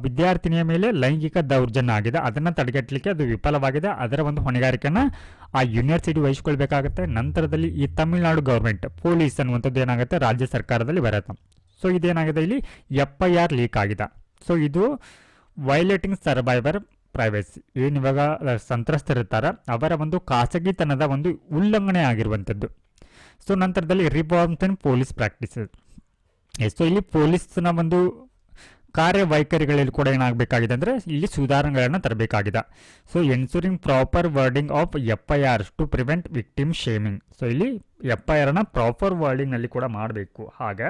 ವಿದ್ಯಾರ್ಥಿನಿಯ ಮೇಲೆ ಲೈಂಗಿಕ ದೌರ್ಜನ್ಯ ಆಗಿದೆ, ಅದನ್ನು ತಡೆಗಟ್ಟಲಿಕ್ಕೆ ಅದು ವಿಫಲವಾಗಿದೆ. ಅದರ ಒಂದು ಹೊಣೆಗಾರಿಕೆಯನ್ನು ಆ ಯೂನಿವರ್ಸಿಟಿ ವಹಿಸಿಕೊಳ್ಬೇಕಾಗುತ್ತೆ. ನಂತರದಲ್ಲಿ ಈ ತಮಿಳುನಾಡು ಗೌರ್ಮೆಂಟ್ ಪೊಲೀಸ್ ಅನ್ನುವಂಥದ್ದು ಏನಾಗುತ್ತೆ, ರಾಜ್ಯ ಸರ್ಕಾರದಲ್ಲಿ ಬರುತ್ತೆ. ಸೊ ಇದೇನಾಗಿದೆ, ಇಲ್ಲಿ FIR ಲೀಕ್ ಆಗಿದೆ. ಸೊ ಇದು ವೈಲೇಟಿಂಗ್ ಸರ್ವೈವರ್ ಪ್ರೈವಸಿ, ಇವಾಗ ಸಂತ್ರಸ್ತರಿರ್ತಾರೆ ಅವರ ಒಂದು ಖಾಸಗಿತನದ ಒಂದು ಉಲ್ಲಂಘನೆ ಆಗಿರುವಂಥದ್ದು. ಸೊ ನಂತರದಲ್ಲಿ reforms in police practices. So ಇಲ್ಲಿ ಪೊಲೀಸ್ನ ಒಂದು ಕಾರ್ಯವೈಖರಿಗಳಲ್ಲಿ ಕೂಡ ಏನಾಗಬೇಕಾಗಿದೆ ಅಂದರೆ ಇಲ್ಲಿ ಸುಧಾರಣೆಗಳನ್ನು ತರಬೇಕಾಗಿದೆ. So ensuring proper wording of FIR to prevent victim shaming. So ಇಲ್ಲಿ FIRನ ಪ್ರಾಪರ್ ವರ್ಡಿಂಗ್ನಲ್ಲಿ ಕೂಡ ಮಾಡಬೇಕು. ಹಾಗೆ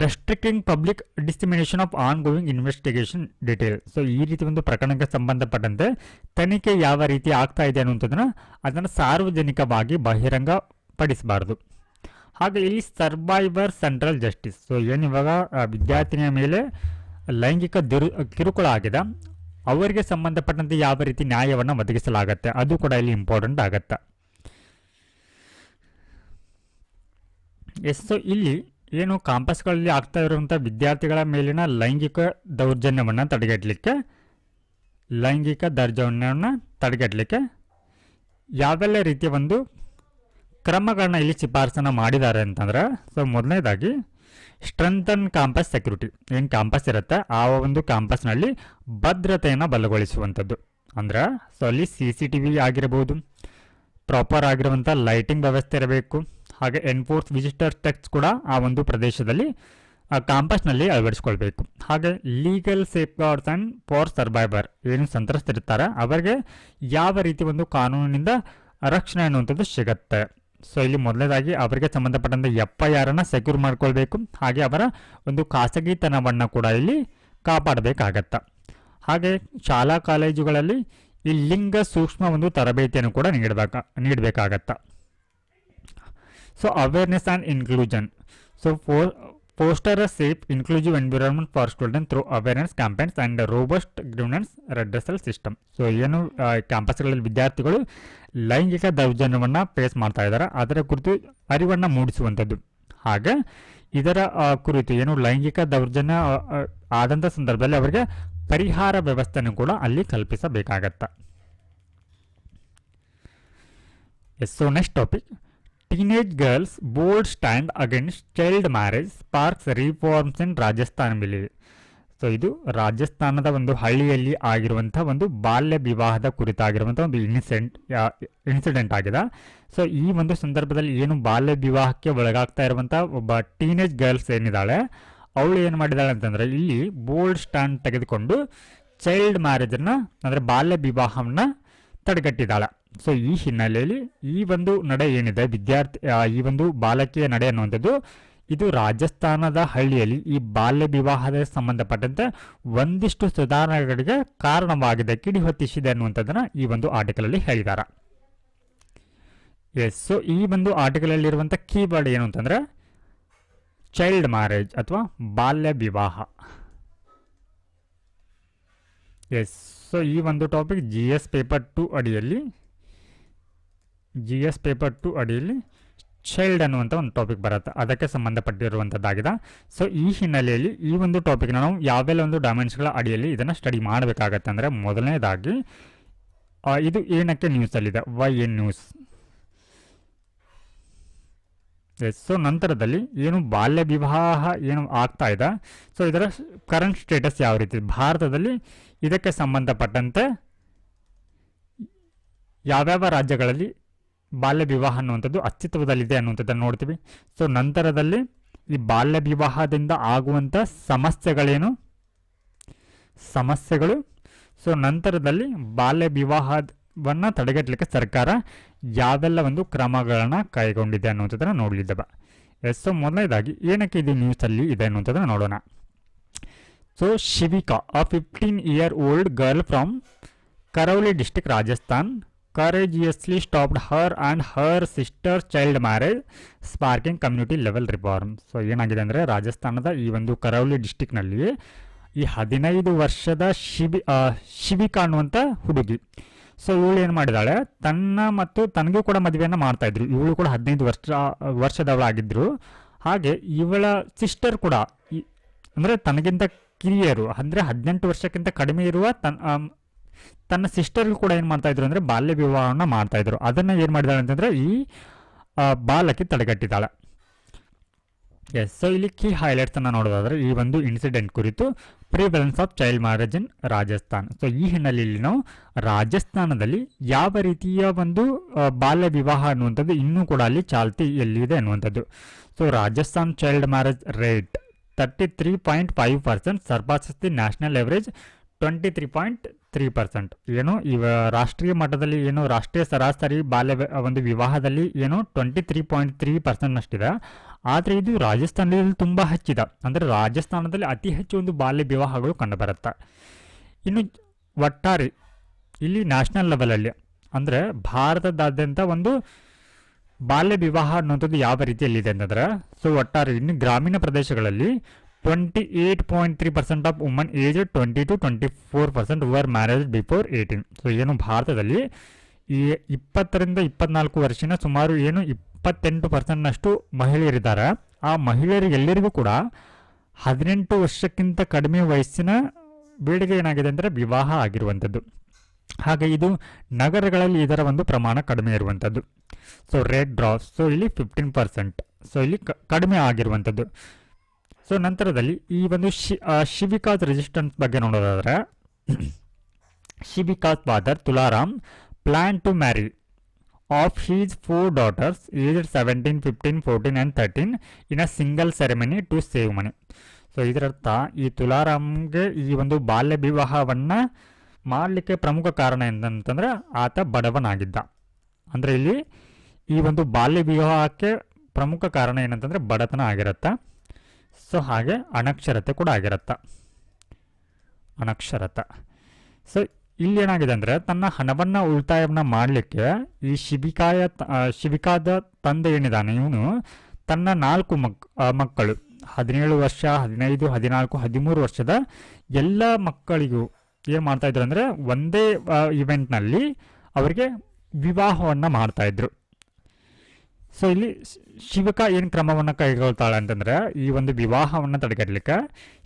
restricting public dissemination of ongoing investigation detail. So ಈ ರೀತಿ ಒಂದು ಪ್ರಕರಣಕ್ಕೆ ಸಂಬಂಧಪಟ್ಟಂತೆ ತನಿಖೆ ಯಾವ ರೀತಿ ಆಗ್ತಾ ಇದೆ ಅನ್ನುವಂಥದ್ದನ್ನು ಅದನ್ನು ಸಾರ್ವಜನಿಕವಾಗಿ ಬಹಿರಂಗ ಪಡಿಸಬಾರ್ದು. ಹಾಗೆ ಇಲ್ಲಿ ಸರ್ವೈವರ್ ಸೆಂಟ್ರಲ್ ಜಸ್ಟಿಸ್. ಸೊ ಏನಿವಾಗ ವಿದ್ಯಾರ್ಥಿನಿಯ ಮೇಲೆ ಲೈಂಗಿಕ ಕಿರುಕುಳ ಆಗಿದೆ, ಅವರಿಗೆ ಸಂಬಂಧಪಟ್ಟಂತೆ ಯಾವ ರೀತಿ ನ್ಯಾಯವನ್ನು ಒದಗಿಸಲಾಗತ್ತೆ ಅದು ಕೂಡ ಇಲ್ಲಿ ಇಂಪಾರ್ಟೆಂಟ್ ಆಗತ್ತೆ. ಸೊ ಇಲ್ಲಿ ಏನು ಕ್ಯಾಂಪಸ್ಗಳಲ್ಲಿ ಆಗ್ತಾ ಇರುವಂಥ ವಿದ್ಯಾರ್ಥಿಗಳ ಮೇಲಿನ ಲೈಂಗಿಕ ದೌರ್ಜನ್ಯವನ್ನು ತಡೆಗಟ್ಟಲಿಕ್ಕೆ ಯಾವೆಲ್ಲ ರೀತಿಯ ಒಂದು ಕ್ರಮಗಳನ್ನ ಇಲ್ಲಿ ಶಿಫಾರಸನ್ನು ಮಾಡಿದ್ದಾರೆ ಅಂತಂದ್ರೆ, ಸೊ ಮೊದಲನೇದಾಗಿ ಸ್ಟ್ರೆಂಥನ್ ಕ್ಯಾಂಪಸ್ ಸೆಕ್ಯೂರಿಟಿ. ಏನು ಕ್ಯಾಂಪಸ್ ಇರುತ್ತೆ ಆ ಒಂದು ಕ್ಯಾಂಪಸ್ನಲ್ಲಿ ಭದ್ರತೆಯನ್ನು ಬಲಗೊಳಿಸುವಂಥದ್ದು. ಅಂದ್ರೆ ಸೊ ಅಲ್ಲಿ CCTV ಆಗಿರಬಹುದು, ಪ್ರಾಪರ್ ಆಗಿರುವಂಥ ಲೈಟಿಂಗ್ ವ್ಯವಸ್ಥೆ ಇರಬೇಕು. ಹಾಗೆ ಎನ್ಫೋರ್ಸ್ ವಿಸಿಟರ್ ಟೆಕ್ಸ್ ಕೂಡ ಆ ಒಂದು ಪ್ರದೇಶದಲ್ಲಿ ಕ್ಯಾಂಪಸ್ನಲ್ಲಿ ಅಳವಡಿಸ್ಕೊಳ್ಬೇಕು. ಹಾಗೆ legal safe guards and for survivor, ಏನು ಸಂತ್ರಸ್ತರಿರ್ತಾರೆ ಅವರಿಗೆ ಯಾವ ರೀತಿ ಒಂದು ಕಾನೂನಿನಿಂದ ರಕ್ಷಣೆ ಅನ್ನುವಂಥದ್ದು ಸಿಗತ್ತೆ. ಸೊ ಇಲ್ಲಿ ಮೊದಲನೇದಾಗಿ ಅವರಿಗೆ ಸಂಬಂಧಪಟ್ಟಂತೆ FIRನ ಸೆಕ್ಯೂರ್ ಮಾಡ್ಕೊಳ್ಬೇಕು. ಹಾಗೆ ಅವರ ಒಂದು ಖಾಸಗಿತನವನ್ನು ಕೂಡ ಇಲ್ಲಿ ಕಾಪಾಡಬೇಕಾಗತ್ತೆ. ಹಾಗೆ ಶಾಲಾ ಕಾಲೇಜುಗಳಲ್ಲಿ ಈ ಲಿಂಗ ಸೂಕ್ಷ್ಮ ಒಂದು ತರಬೇತಿಯನ್ನು ಕೂಡ ನೀಡಬೇಕಾಗತ್ತೆ. So awareness and inclusion. So foster a safe inclusive environment for student through awareness campaigns and robust grievance redressal system. So ಏನು ಕ್ಯಾಂಪಸ್ಗಳಲ್ಲಿ ವಿದ್ಯಾರ್ಥಿಗಳು ಲೈಂಗಿಕ ದೌರ್ಜನ್ಯವನ್ನು ಫೇಸ್ ಮಾಡ್ತಾ ಇದ್ದಾರೆ ಅದರ ಕುರಿತು ಅರಿವನ್ನು ಮೂಡಿಸುವಂಥದ್ದು. ಹಾಗೆ ಇದರ ಕುರಿತು ಏನು ಲೈಂಗಿಕ ದೌರ್ಜನ್ಯ ಆದಂಥ ಸಂದರ್ಭದಲ್ಲಿ ಅವರಿಗೆ ಪರಿಹಾರ ವ್ಯವಸ್ಥೆಯನ್ನು ಕೂಡ ಅಲ್ಲಿ ಕಲ್ಪಿಸಬೇಕಾಗತ್ತೆ. So next topic, teenage girls bold stand against child marriage sparks reforms in Rajasthan bill. So ಇದು ರಾಜಸ್ಥಾನದ ಒಂದು ಹಳ್ಳಿಯಲ್ಲಿ ಆಗಿರುವಂಥ ಒಂದು ಬಾಲ್ಯ ವಿವಾಹದ ಕುರಿತಾಗಿರುವಂಥ ಒಂದು ಇನ್ಸಿಡೆಂಟ್ ಆಗಿದೆ. ಸೊ ಈ ಒಂದು ಸಂದರ್ಭದಲ್ಲಿ ಏನು ಬಾಲ್ಯ ವಿವಾಹಕ್ಕೆ ಒಳಗಾಗ್ತಾ ಇರುವಂಥ ಒಬ್ಬ ಟೀನೇಜ್ ಗರ್ಲ್ಸ್ ಏನಿದ್ದಾಳೆ ಅವಳು ಏನು ಮಾಡಿದಾಳೆ ಅಂತಂದರೆ ಇಲ್ಲಿ ಬೋಲ್ಡ್ ಸ್ಟ್ಯಾಂಡ್ ತೆಗೆದುಕೊಂಡು ಚೈಲ್ಡ್ ಮ್ಯಾರೇಜನ್ನು ಅಂದರೆ ಬಾಲ್ಯ ವಿವಾಹವನ್ನು ತಡೆಗಟ್ಟಿದ್ದಾಳೆ. ಸೊ ಈ ಹಿನ್ನೆಲೆಯಲ್ಲಿ ಈ ಒಂದು ನಡೆ ಏನಿದೆ ಈ ಒಂದು ಬಾಲಕಿಯ ನಡೆ ಅನ್ನುವಂಥದ್ದು ಇದು ರಾಜಸ್ಥಾನದ ಹಳ್ಳಿಯಲ್ಲಿ ಈ ಬಾಲ್ಯ ವಿವಾಹದ ಸಂಬಂಧಪಟ್ಟಂತೆ ಒಂದಿಷ್ಟು ಸುಧಾರಣೆಗಳಿಗೆ ಕಾರಣವಾಗಿದೆ, ಕಿಡಿ ಹೊತ್ತಿಸಿದೆ ಅನ್ನುವಂಥದ್ದನ್ನು ಈ ಒಂದು ಆರ್ಟಿಕಲಲ್ಲಿ ಹೇಳಿದ್ದಾರೆ. ಎಸ್, ಸೊ ಈ ಒಂದು ಆರ್ಟಿಕಲಲ್ಲಿರುವಂಥ ಕೀವರ್ಡ್ ಏನು ಅಂತಂದರೆ ಚೈಲ್ಡ್ ಮ್ಯಾರೇಜ್ ಅಥವಾ ಬಾಲ್ಯ ವಿವಾಹ. ಎಸ್, ಸೊ ಈ ಒಂದು ಟಾಪಿಕ್ GS ಪೇಪರ್ 2 ಅಡಿಯಲ್ಲಿ ಚೈಲ್ಡ್ ಅನ್ನುವಂಥ ಒಂದು ಟಾಪಿಕ್ ಬರುತ್ತೆ, ಅದಕ್ಕೆ ಸಂಬಂಧಪಟ್ಟಿರುವಂಥದ್ದಾಗಿದೆ. ಸೊ ಈ ಹಿನ್ನೆಲೆಯಲ್ಲಿ ಈ ಒಂದು ಟಾಪಿಕ್ನ ನಾವು ಯಾವೆಲ್ಲ ಒಂದು ಡೈಮೆನ್ಷನ್ಗಳ ಅಡಿಯಲ್ಲಿ ಇದನ್ನು ಸ್ಟಡಿ ಮಾಡಬೇಕಾಗತ್ತೆ ಅಂದರೆ, ಮೊದಲನೇದಾಗಿ ಇದು ಏನಕ್ಕೆ ನ್ಯೂಸಲ್ಲಿದೆ, YN ನ್ಯೂಸ್. ಎಸ್, ಸೊ ನಂತರದಲ್ಲಿ ಏನು ಬಾಲ್ಯ ವಿವಾಹ ಏನು ಆಗ್ತಾ ಇದೆ, ಸೊ ಇದರ ಕರೆಂಟ್ ಸ್ಟೇಟಸ್ ಯಾವ ರೀತಿ, ಭಾರತದಲ್ಲಿ ಇದಕ್ಕೆ ಸಂಬಂಧಪಟ್ಟಂತೆ ಯಾವ್ಯಾವ ರಾಜ್ಯಗಳಲ್ಲಿ ಬಾಲ್ಯ ವಿವಾಹ ಅನ್ನುವಂಥದ್ದು ಅಸ್ತಿತ್ವದಲ್ಲಿದೆ ಅನ್ನುವಂಥದ್ದನ್ನು ನೋಡ್ತೀವಿ. ಸೊ ನಂತರದಲ್ಲಿ ಈ ಬಾಲ್ಯ ವಿವಾಹದಿಂದ ಆಗುವಂಥ ಸಮಸ್ಯೆಗಳು. ಸೊ ನಂತರದಲ್ಲಿ ಬಾಲ್ಯ ವಿವಾಹವನ್ನು ತಡೆಗಟ್ಟಲಿಕ್ಕೆ ಸರ್ಕಾರ ಯಾವೆಲ್ಲ ಒಂದು ಕ್ರಮಗಳನ್ನು ಕೈಗೊಂಡಿದೆ ಅನ್ನುವಂಥದ್ದನ್ನು ನೋಡಲಿದ್ದೇವೆ. ಎಸ್, ಸೊ ಮೊದಲನೇದಾಗಿ ಏನಕ್ಕೆ ಇದು ನ್ಯೂಸಲ್ಲಿ ಇದೆ ಅನ್ನುವಂಥದ್ದನ್ನು ನೋಡೋಣ. So Shivika, a 15-year-old girl from Karauli district, Rajasthan, courageously stopped her and her sister's child marriage, sparking community level reform. So ಏನಾಗಿದೆ ಅಂದರೆ, ರಾಜಸ್ಥಾನದ ಈ ಒಂದು ಕರೌಲಿ ಡಿಸ್ಟಿಕ್ನಲ್ಲಿ ಈ 15 ವರ್ಷದ ಶಿವಿಕಾ ಅನ್ನುವಂಥ ಹುಡುಗಿ, ಸೊ ಇವಳು ಏನು ಮಾಡಿದಾಳೆ, ಮತ್ತು ತನಗೂ ಕೂಡ ಮದುವೆಯನ್ನು ಮಾಡ್ತಾಯಿದ್ರು. ಇವಳು ಕೂಡ 15 ವರ್ಷದವಳಾಗಿದ್ದರು. ಹಾಗೆ ಇವಳ ಸಿಸ್ಟರ್ ಕೂಡ ಅಂದರೆ ತನಗಿಂತ ಕಿರಿಯರು ಅಂದರೆ 18 ವರ್ಷಕ್ಕಿಂತ ಕಡಿಮೆ ಇರುವ ತನ್ನ ಸಿಸ್ಟರ್ಗೂ ಕೂಡ ಏನು ಮಾಡ್ತಾಯಿದ್ರು ಅಂದರೆ ಬಾಲ್ಯ ವಿವಾಹವನ್ನು ಮಾಡ್ತಾಯಿದ್ರು. ಅದನ್ನು ಏನು ಮಾಡಿದಾಳೆ ಅಂತಂದರೆ ಈ ಬಾಲಕಿ ತಡೆಗಟ್ಟಿದ್ದಾಳೆ. ಎಸ್, ಸೊ ಇಲ್ಲಿ ಕೀ ಹೈಲೈಟ್ಸನ್ನು ನೋಡೋದಾದರೆ ಈ ಒಂದು ಇನ್ಸಿಡೆಂಟ್ ಕುರಿತು prevalence of child marriage in Rajasthan. So ಈ ಹಿನ್ನೆಲೆಯಲ್ಲಿ ನಾವು ರಾಜಸ್ಥಾನದಲ್ಲಿ ಯಾವ ರೀತಿಯ ಒಂದು ಬಾಲ್ಯ ವಿವಾಹ ಅನ್ನುವಂಥದ್ದು ಇನ್ನೂ ಕೂಡ ಅಲ್ಲಿ ಚಾಲ್ತಿಯಲ್ಲಿದೆ ಅನ್ನುವಂಥದ್ದು. So Rajasthan child marriage rate 33.5% surpasses the national average 23.3%. ಏನು ಇವ ರಾಷ್ಟ್ರೀಯ ಮಟ್ಟದಲ್ಲಿ ಏನು ರಾಷ್ಟ್ರೀಯ ಸರಾಸರಿ ಒಂದು ವಿವಾಹದಲ್ಲಿ ಏನು 23.3%ನಷ್ಟಿದೆ. ಆದರೆ ಇದು ರಾಜಸ್ಥಾನದಲ್ಲಿ ತುಂಬ ಹೆಚ್ಚಿದೆ. ಅಂದರೆ ರಾಜಸ್ಥಾನದಲ್ಲಿ ಅತಿ ಹೆಚ್ಚು ಒಂದು ಬಾಲ್ಯ ವಿವಾಹಗಳು ಕಂಡುಬರುತ್ತೆ. ಇನ್ನು ಒಟ್ಟಾರೆ ಇಲ್ಲಿ ನ್ಯಾಷನಲ್ ಲೆವೆಲಲ್ಲಿ ಅಂದರೆ ಭಾರತದಾದ್ಯಂತ ಒಂದು ಬಾಲ್ಯ ವಿವಾಹ ಅನ್ನೋಂಥದ್ದು ಯಾವ ರೀತಿಯಲ್ಲಿದೆ ಅಂತಂದ್ರೆ, ಸೊ ಒಟ್ಟಾರೆ ಇನ್ನು ಗ್ರಾಮೀಣ ಪ್ರದೇಶಗಳಲ್ಲಿ 28.3% of woman age 20 to 24% var marriage before 18. So ಏನು ಭಾರತದಲ್ಲಿ ಈ 20 to 24 ವರ್ಷದ ಸುಮಾರು ಏನು 28%ನಷ್ಟು ಮಹಿಳೆಯರಿದ್ದಾರೆ. ಆ ಮಹಿಳೆಯರಿಗೆಲ್ಲರಿಗೂ ಕೂಡ 18 ವರ್ಷಕ್ಕಿಂತ ಕಡಿಮೆ ವಯಸ್ಸಿನ ಬೇಡಿಕೆ ಏನಾಗಿದೆ ಅಂದರೆ ವಿವಾಹ ಆಗಿರುವಂಥದ್ದು. ಹಾಗೆ ಇದು ನಗರಗಳಲ್ಲಿ ಇದರ ಒಂದು ಪ್ರಮಾಣ ಕಡಿಮೆ ಇರುವಂಥದ್ದು. ಸೊ ರೇಟ್ ಡ್ರಾಪ್, ಸೊ ಇಲ್ಲಿ 15%, ಸೊ ಇಲ್ಲಿ ಕಡಿಮೆ ಆಗಿರುವಂಥದ್ದು. ಸೊ ನಂತರದಲ್ಲಿ ಈ ಒಂದು ಶಿವಿಕಾಸ್ ರೆಸಿಸ್ಟೆನ್ಸ್ ಬಗ್ಗೆ ನೋಡೋದಾದರೆ, Shivika's father Tularam plan to marry off his 4 daughters aged 17, 15, 14 and 13 in a single ceremony to save money. So ಇದರರ್ಥ ಈ ತುಲಾರಾಮ್ಗೆ ಈ ಒಂದು ಬಾಲ್ಯ ವಿವಾಹವನ್ನು ಮಾಡಲಿಕ್ಕೆ ಪ್ರಮುಖ ಕಾರಣ ಏನಂತಂದರೆ ಆತ ಬಡವನಾಗಿದ್ದ. ಅಂದರೆ ಇಲ್ಲಿ ಈ ಒಂದು ಬಾಲ್ಯ ವಿವಾಹಕ್ಕೆ ಪ್ರಮುಖ ಕಾರಣ ಏನಂತಂದರೆ ಬಡತನ ಆಗಿರುತ್ತೆ. ಸೊ ಹಾಗೆ ಅನಕ್ಷರತೆ ಕೂಡ ಆಗಿರುತ್ತೆ, ಅನಕ್ಷರತೆ. ಸೊ ಇಲ್ಲಿ ಏನಾಗಿದೆ ಅಂದರೆ ತನ್ನ ಹಣವನ್ನು ಉಳಿತಾಯವನ್ನು ಮಾಡಲಿಕ್ಕೆ ಈ ಶಿಬಿಕಾದ ತಂದೆ ಏನಿದ್ದಾನೆ ಇವನು ತನ್ನ 4 ಮಕ್ಕಳು 17 ವರ್ಷ, 15, 14, 13 ವರ್ಷದ ಎಲ್ಲ ಮಕ್ಕಳಿಗೂ ಏನು ಮಾಡ್ತಾಯಿದ್ರು ಅಂದರೆ ಒಂದೇ ಇವೆಂಟ್ನಲ್ಲಿ ಅವರಿಗೆ ವಿವಾಹವನ್ನು ಮಾಡ್ತಾಯಿದ್ರು. ಸೊ ಇಲ್ಲಿ ಶಿವಿಕಾ ಏನು ಕ್ರಮವನ್ನು ಕೈಗೊಳ್ತಾಳೆ ಅಂತಂದರೆ ಈ ಒಂದು ವಿವಾಹವನ್ನು ತಡೆಗಟ್ಟಲಿಕ್ಕೆ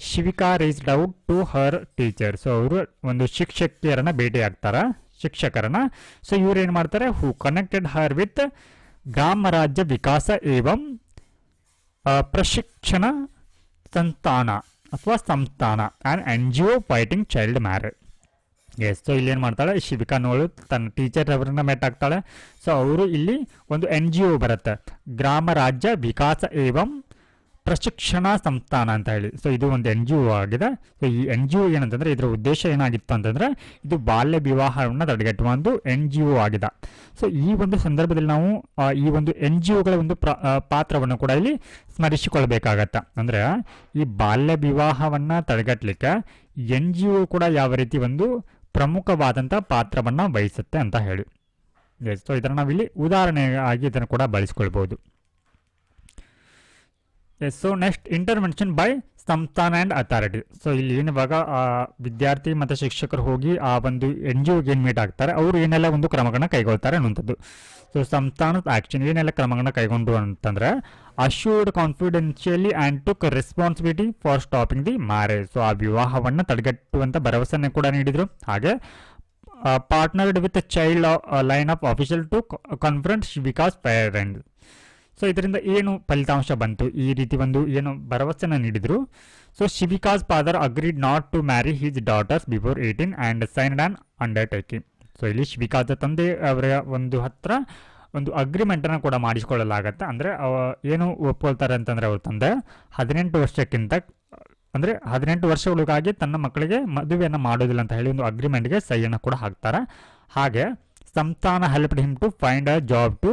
Shivika reached out to her teacher. So ಅವರು ಒಂದು ಶಿಕ್ಷಕಿಯರನ್ನು ಭೇಟಿ ಆಗ್ತಾರೆ, ಶಿಕ್ಷಕರನ್ನ. ಸೊ ಇವ್ರು ಏನು ಮಾಡ್ತಾರೆ, ಹೂ ಕನೆಕ್ಟೆಡ್ ಹರ್ ವಿತ್ ಗ್ರಾಮ ರಾಜ್ಯ ವಿಕಾಸ ಏವಂ ಪ್ರಶಿಕ್ಷಣ ಸಂಸ್ಥಾನ ಅಥವಾ Sansthan and NGO fighting child marriage. Yes, so ಇಲ್ಲಿ ಏನು ಮಾಡ್ತಾಳೆ ಶಿವಿಕಾನೋಳು ತನ್ನ ಟೀಚರ್ ಅವರನ್ನ ಮೆಟ್ ಆಗ್ತಾಳೆ. ಸೊ ಅವರು ಇಲ್ಲಿ ಒಂದು NGO ಬರುತ್ತೆ, ಗ್ರಾಮ ರಾಜ್ಯ ವಿಕಾಸ ಏವಂ ಪ್ರಶಿಕ್ಷಣ ಸಂಸ್ಥಾನ ಅಂತ ಹೇಳಿ. ಸೊ ಇದು ಒಂದು NGO ಆಗಿದೆ. ಸೊ ಈ NGO ಏನಂತಂದರೆ ಇದರ ಉದ್ದೇಶ ಏನಾಗಿತ್ತು ಅಂತಂದರೆ ಇದು ಬಾಲ್ಯ ವಿವಾಹವನ್ನು ತಡೆಗಟ್ಟುವ ಒಂದು NGO ಆಗಿದೆ. ಸೊ ಈ ಒಂದು ಸಂದರ್ಭದಲ್ಲಿ ನಾವು ಈ ಒಂದು NGOಗಳ ಒಂದು ಪಾತ್ರವನ್ನು ಕೂಡ ಇಲ್ಲಿ ಸ್ಮರಿಸಿಕೊಳ್ಬೇಕಾಗತ್ತೆ. ಅಂದರೆ ಈ ಬಾಲ್ಯ ವಿವಾಹವನ್ನು ತಡೆಗಟ್ಟಲಿಕ್ಕೆ NGO ಕೂಡ ಯಾವ ರೀತಿ ಒಂದು ಪ್ರಮುಖವಾದಂಥ ಪಾತ್ರವನ್ನು ವಹಿಸುತ್ತೆ ಅಂತ ಹೇಳಿ. ಸೊ ಇದನ್ನು ನಾವಿಲ್ಲಿ ಉದಾಹರಣೆಯಾಗಿ ಇದನ್ನು ಕೂಡ ಬಳಸಿಕೊಳ್ಬೋದು. ಸೊ ನೆಕ್ಸ್ಟ್ ಇಂಟರ್ವೆನ್ಷನ್ ಬೈ ಸಂಸ್ಥಾನ ಆ್ಯಂಡ್ ಅಥಾರಿಟಿ. ಸೊ ಇಲ್ಲಿ ಏನಿವಾಗ ವಿದ್ಯಾರ್ಥಿ ಮತ್ತು ಶಿಕ್ಷಕರು ಹೋಗಿ ಆ ಒಂದು NGOಗೆ ಏನು ಮೀಟ್ ಆಗ್ತಾರೆ, ಅವರು ಏನೆಲ್ಲ ಒಂದು ಕ್ರಮಗಳನ್ನ ಕೈಗೊಳ್ತಾರೆ ಅನ್ನುವಂಥದ್ದು. ಸೊ ಸಂಸ್ಥಾನದ ಆ್ಯಕ್ಷನ್ ಏನೆಲ್ಲ ಕ್ರಮಗಳನ್ನ ಕೈಗೊಂಡು ಅಂತಂದರೆ assured confidentiality and took responsibility for stopping the marriage. So ಆ ವಿವಾಹವನ್ನು ತಡೆಗಟ್ಟುವಂಥ ಭರವಸೆಯನ್ನು ಕೂಡ ನೀಡಿದರು. ಹಾಗೆ partnered with child line of official to confront Shivika's parent. So ಇದರಿಂದ ಏನು ಫಲಿತಾಂಶ ಬಂತು, ಈ ರೀತಿ ಒಂದು ಏನು ಭರವಸೆನ ನೀಡಿದರು. So Shivika's father agreed not to marry his daughters before 18 and signed an undertaking. So ಇಲ್ಲಿ ಶಿವಿಕಾದ ತಂದೆ ಅವರ ಒಂದು ಹತ್ರ ಒಂದು ಅಗ್ರಿಮೆಂಟನ್ನು ಕೂಡ ಮಾಡಿಸಿಕೊಳ್ಳಲಾಗತ್ತೆ. ಅಂದರೆ ಏನು ಒಪ್ಕೊಳ್ತಾರೆ ಅಂತಂದರೆ ಅವ್ರ ತಂದೆ 18 ವರ್ಷಕ್ಕಿಂತ ಅಂದರೆ 18 ವರ್ಷಗಳಿಗಾಗಿ ತನ್ನ ಮಕ್ಕಳಿಗೆ ಮದುವೆಯನ್ನು ಮಾಡೋದಿಲ್ಲ ಅಂತ ಹೇಳಿ ಒಂದು ಅಗ್ರಿಮೆಂಟ್ಗೆ ಸಹಿಯನ್ನು ಕೂಡ ಹಾಕ್ತಾರೆ. ಹಾಗೆ Sansthan helped him to find a job to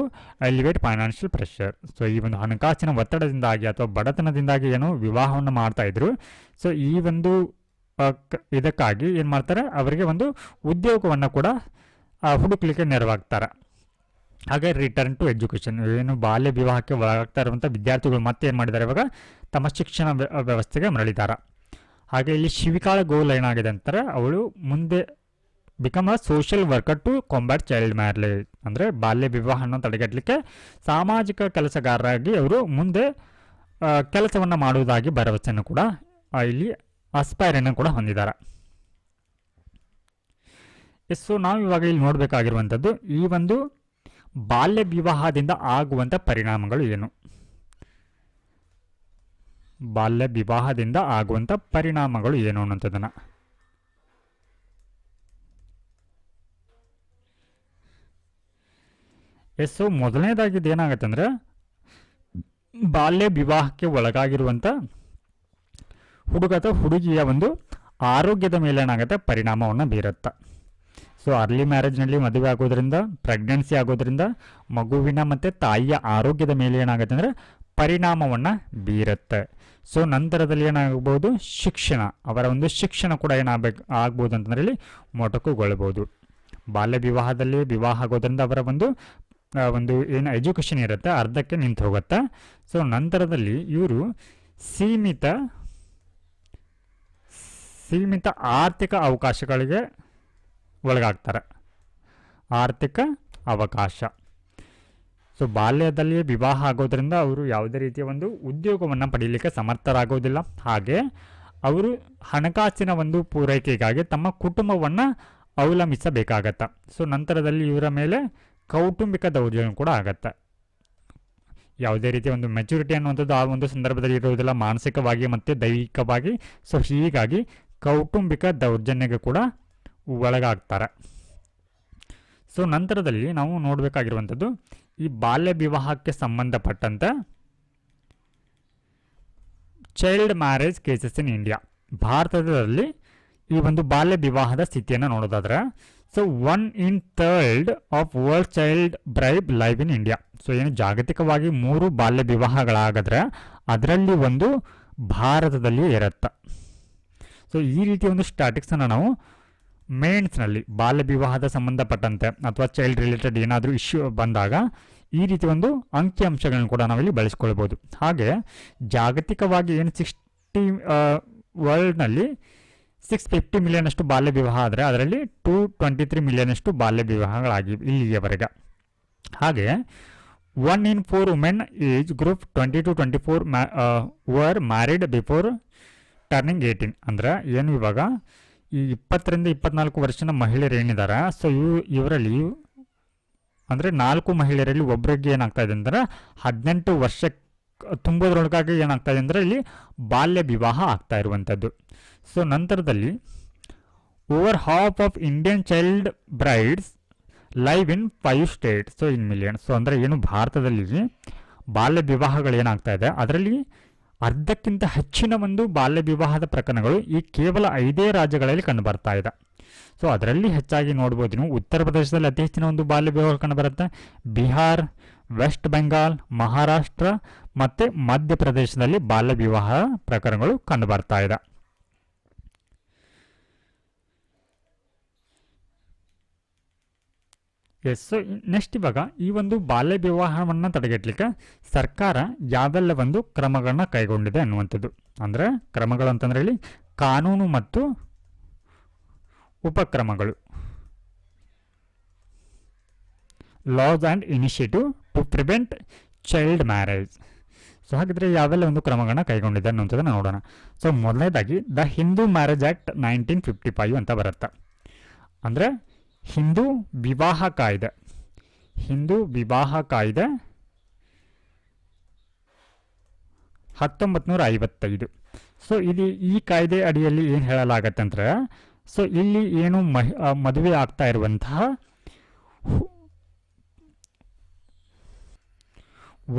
elevate financial pressure. So ಈ ಒಂದು ಹಣಕಾಸಿನ ಒತ್ತಡದಿಂದಾಗಿ ಅಥವಾ ಬಡತನದಿಂದಾಗಿ ಏನು ವಿವಾಹವನ್ನು ಮಾಡ್ತಾಯಿದ್ರು. ಸೊ ಈ ಒಂದು ಇದಕ್ಕಾಗಿ ಏನು ಮಾಡ್ತಾರೆ, ಅವರಿಗೆ ಒಂದು ಉದ್ಯೋಗವನ್ನು ಕೂಡ ಹುಡುಕ್ಲಿಕ್ಕೆ ನೆರವಾಗ್ತಾರೆ. ಹಾಗೆ ರಿಟರ್ನ್ ಟು ಎಜುಕೇಷನ್, ಏನು ಬಾಲ್ಯ ವಿವಾಹಕ್ಕೆ ಒಳಗಾಗ್ತಾ ಇರುವಂಥ ವಿದ್ಯಾರ್ಥಿಗಳು ಮತ್ತೆ ಏನು ಮಾಡಿದ್ದಾರೆ, ಇವಾಗ ತಮ್ಮ ಶಿಕ್ಷಣ ವ್ಯವಸ್ಥೆಗೆ ಮರಳಿದ್ದಾರೆ. ಹಾಗೆ ಇಲ್ಲಿ ಶಿವಿಕಾಳ ಗೋಲ್ ಏನಾಗಿದೆ ಅಂತಾರೆ, ಅವಳು ಮುಂದೆ become a social worker to combat child marriage. ಅಂದರೆ ಬಾಲ್ಯ ವಿವಾಹವನ್ನು ತಡೆಗಟ್ಟಲಿಕ್ಕೆ ಸಾಮಾಜಿಕ ಕೆಲಸಗಾರರಾಗಿ ಅವರು ಮುಂದೆ ಕೆಲಸವನ್ನು ಮಾಡುವುದಾಗಿ ಭರವಸೆಯನ್ನು ಕೂಡ ಇಲ್ಲಿ ಅಸ್ಪೈರನ್ನು ಕೂಡ ಹೊಂದಿದ್ದಾರೆ. ಸೊ ನಾವು ಇವಾಗ ಇಲ್ಲಿ ನೋಡಬೇಕಾಗಿರುವಂಥದ್ದು ಈ ಒಂದು ಬಾಲ್ಯ ವಿವಾಹದಿಂದ ಆಗುವಂಥ ಪರಿಣಾಮಗಳು ಏನು, ಬಾಲ್ಯ ವಿವಾಹದಿಂದ ಆಗುವಂಥ ಪರಿಣಾಮಗಳು ಏನು ಅನ್ನೋಂಥದ್ದನ್ನು. ಸೊ ಮೊದಲನೇದಾಗಿದ್ದು ಏನಾಗುತ್ತೆ ಅಂದರೆ ಬಾಲ್ಯ ವಿವಾಹಕ್ಕೆ ಒಳಗಾಗಿರುವಂಥ ಹುಡುಗ ಅಥವಾ ಹುಡುಗಿಯ ಒಂದು ಆರೋಗ್ಯದ ಮೇಲೆ ಏನಾಗುತ್ತೆ ಪರಿಣಾಮವನ್ನು ಬೀರುತ್ತೆ. ಸೊ ಅರ್ಲಿ ಮ್ಯಾರೇಜ್ನಲ್ಲಿ ಮದುವೆ ಆಗೋದ್ರಿಂದ, ಪ್ರೆಗ್ನೆನ್ಸಿ ಆಗೋದ್ರಿಂದ ಮಗುವಿನ ಮತ್ತು ತಾಯಿಯ ಆರೋಗ್ಯದ ಮೇಲೆ ಏನಾಗುತ್ತೆ ಅಂದರೆ ಪರಿಣಾಮವನ್ನು ಬೀರುತ್ತೆ. ಸೊ ನಂತರದಲ್ಲಿ ಏನಾಗಬಹುದು, ಶಿಕ್ಷಣ, ಅವರ ಒಂದು ಶಿಕ್ಷಣ ಕೂಡ ಆಗ್ಬೋದು ಅಂತಂದ್ರೆ ಇಲ್ಲಿ ಮೊಟಕುಗೊಳ್ಬೋದು. ಬಾಲ್ಯ ವಿವಾಹದಲ್ಲಿ ವಿವಾಹ ಆಗೋದ್ರಿಂದ ಅವರ ಒಂದು ಏನು ಎಜುಕೇಷನ್ ಇರುತ್ತೆ ಅರ್ಧಕ್ಕೆ ನಿಂತು ಹೋಗುತ್ತೆ. ಸೊ ನಂತರದಲ್ಲಿ ಇವರು ಸೀಮಿತ ಆರ್ಥಿಕ ಅವಕಾಶಗಳಿಗೆ ಒಳಗಾಗ್ತಾರೆ. ಆರ್ಥಿಕ ಅವಕಾಶ. ಸೊ ಬಾಲ್ಯದಲ್ಲಿ ವಿವಾಹ ಆಗೋದ್ರಿಂದ ಅವರು ಯಾವುದೇ ರೀತಿಯ ಒಂದು ಉದ್ಯೋಗವನ್ನು ಪಡೀಲಿಕ್ಕೆ ಸಮರ್ಥರಾಗೋದಿಲ್ಲ. ಹಾಗೆ ಅವರು ಹಣಕಾಸಿನ ಒಂದು ಪೂರೈಕೆಗಾಗಿ ತಮ್ಮ ಕುಟುಂಬವನ್ನು ಅವಲಂಬಿಸಬೇಕಾಗತ್ತೆ. ಸೊ ನಂತರದಲ್ಲಿ ಇವರ ಮೇಲೆ ಕೌಟುಂಬಿಕ ದೌರ್ಜನ್ಯ ಕೂಡ ಆಗತ್ತೆ. ಯಾವುದೇ ರೀತಿಯ ಒಂದು ಮೆಚುರಿಟಿ ಅನ್ನುವಂಥದ್ದು ಆ ಒಂದು ಸಂದರ್ಭದಲ್ಲಿ ಇರುವುದಿಲ್ಲ, ಮಾನಸಿಕವಾಗಿ ಮತ್ತು ದೈಹಿಕವಾಗಿ. ಸೊ ಹೀಗಾಗಿ ಕೌಟುಂಬಿಕ ದೌರ್ಜನ್ಯಕ್ಕೆ ಕೂಡ ಒಳಗಾಗ್ತಾರೆ. ಸೊ ನಂತರದಲ್ಲಿ ನಾವು ನೋಡಬೇಕಾಗಿರುವಂಥದ್ದು ಈ ಬಾಲ್ಯ ವಿವಾಹಕ್ಕೆ ಸಂಬಂಧಪಟ್ಟಂತೆ child marriage cases in India. ಭಾರತದಲ್ಲಿ ಈ ಒಂದು ಬಾಲ್ಯ ವಿವಾಹದ ಸ್ಥಿತಿಯನ್ನು ನೋಡೋದಾದ್ರೆ, so 1/3 of world child bribe live in India. So ಏನು ಜಾಗತಿಕವಾಗಿ 3 ಬಾಲ್ಯ ವಿವಾಹಗಳಾಗಿದ್ರೆ ಅದರಲ್ಲಿ ಒಂದು ಭಾರತದಲ್ಲಿ ಇರುತ್ತೆ. ಸೊ ಈ ರೀತಿಯ ಒಂದು ಸ್ಟ್ಯಾಟಿಕ್ಸನ್ನು ನಾವು ಮೇನ್ಸ್ನಲ್ಲಿ ಬಾಲ್ಯ ವಿವಾಹದ ಸಂಬಂಧಪಟ್ಟಂತೆ ಅಥವಾ ಚೈಲ್ಡ್ ರಿಲೇಟೆಡ್ ಏನಾದರೂ ಇಶ್ಯೂ ಬಂದಾಗ ಈ ರೀತಿ ಒಂದು ಅಂಕಿಅಂಶಗಳನ್ನು ಕೂಡ ನಾವಿಲ್ಲಿ ಬಳಸ್ಕೊಳ್ಬೋದು. ಹಾಗೆ ಜಾಗತಿಕವಾಗಿ ಏನು 60 ವರ್ಲ್ಡ್ನಲ್ಲಿ 650 ಮಿಲಿಯನ್ ಅಷ್ಟು ಬಾಲ್ಯ ವಿವಾಹ ಆದರೆ ಅದರಲ್ಲಿ 223 ಮಿಲಿಯನ್ ಅಷ್ಟು ಬಾಲ್ಯ ವಿವಾಹಗಳಾಗಿವೆ ಇಲ್ಲಿಯವರೆಗೆ. ಹಾಗೆ 1 in 4 women age group 20 to 24 var married before turning 18. ಅಂದರೆ ಏನು ಇವಾಗ ಈ 20 ರಿಂದ 24 ವರ್ಷದ ಮಹಿಳೆಯರು ಏನಿದ್ದಾರೆ, ಸೊ ಇವರಲ್ಲಿ ಅಂದರೆ 4 ಮಹಿಳೆಯರಲ್ಲಿ ಒಬ್ಬರಿಗೆ ಏನಾಗ್ತಾ ಇದೆ ಅಂದರೆ 18 ವರ್ಷ ತುಂಬೋದ್ರೊಳಗಾಗಿ ಏನಾಗ್ತಾ ಇದೆ ಅಂದರೆ ಇಲ್ಲಿ ಬಾಲ್ಯ ವಿವಾಹ ಆಗ್ತಾ ಇರುವಂಥದ್ದು. ಸೊ ನಂತರದಲ್ಲಿ over half of Indian child Bryde's live in 5 states, so in million. So ಅಂದರೆ ಏನು ಭಾರತದಲ್ಲಿ ಬಾಲ್ಯ ವಿವಾಹಗಳು ಏನಾಗ್ತಾ ಇದೆ ಅದರಲ್ಲಿ ಅರ್ಧಕ್ಕಿಂತ ಹೆಚ್ಚಿನ ಒಂದು ಬಾಲ್ಯ ವಿವಾಹದ ಪ್ರಕರಣಗಳು ಈ ಕೇವಲ 5 ರಾಜ್ಯಗಳಲ್ಲಿ ಕಂಡು ಬರ್ತಾ ಇದೆ. ಸೊ ಅದರಲ್ಲಿ ಹೆಚ್ಚಾಗಿ ನೋಡ್ಬೋದು ನೀವು ಉತ್ತರ ಪ್ರದೇಶದಲ್ಲಿ ಅತಿ ಹೆಚ್ಚಿನ ಒಂದು ಬಾಲ್ಯ ವಿವಾಹ ಕಂಡು ಬರುತ್ತೆ. ಬಿಹಾರ್, ವೆಸ್ಟ್ ಬೆಂಗಾಲ್, ಮಹಾರಾಷ್ಟ್ರ ಮತ್ತು ಮಧ್ಯಪ್ರದೇಶದಲ್ಲಿ ಬಾಲ್ಯ ವಿವಾಹ ಪ್ರಕರಣಗಳು ಕಂಡು ಬರ್ತಾ ಇದೆ. ಎಸ್. ಸೊ ನೆಕ್ಸ್ಟ್ ಇವಾಗ ಈ ಒಂದು ಬಾಲ್ಯ ವಿವಾಹವನ್ನು ತಡೆಗಟ್ಟಲಿಕ್ಕೆ ಸರ್ಕಾರ ಯಾವೆಲ್ಲ ಒಂದು ಕ್ರಮಗಳನ್ನ ಕೈಗೊಂಡಿದೆ ಅನ್ನುವಂಥದ್ದು. ಅಂದರೆ ಕ್ರಮಗಳು ಅಂತಂದರೆ ಇಲ್ಲಿ ಕಾನೂನು ಮತ್ತು ಉಪಕ್ರಮಗಳು, laws and initiative to prevent child marriage. So ಹಾಗಿದ್ರೆ ಯಾವೆಲ್ಲ ಒಂದು ಕ್ರಮಗಳನ್ನ ಕೈಗೊಂಡಿದೆ ಅನ್ನುವಂಥದ್ದನ್ನು ನೋಡೋಣ. ಸೊ ಮೊದಲನೇದಾಗಿ ದ ಹಿಂದೂ ಮ್ಯಾರೇಜ್ ಆ್ಯಕ್ಟ್ 1955 ಅಂತ ಬರುತ್ತೆ. ಅಂದರೆ ಹಿಂದೂ ವಿವಾಹ ಕಾಯ್ದೆ 1955. ಸೊ ಇದು ಈ ಕಾಯ್ದೆ ಅಡಿಯಲ್ಲಿ ಏನು ಹೇಳಲಾಗತ್ತೆ ಅಂದರೆ, ಸೊ ಇಲ್ಲಿ ಏನು ಮದುವೆ ಆಗ್ತಾ ಇರುವಂತಹ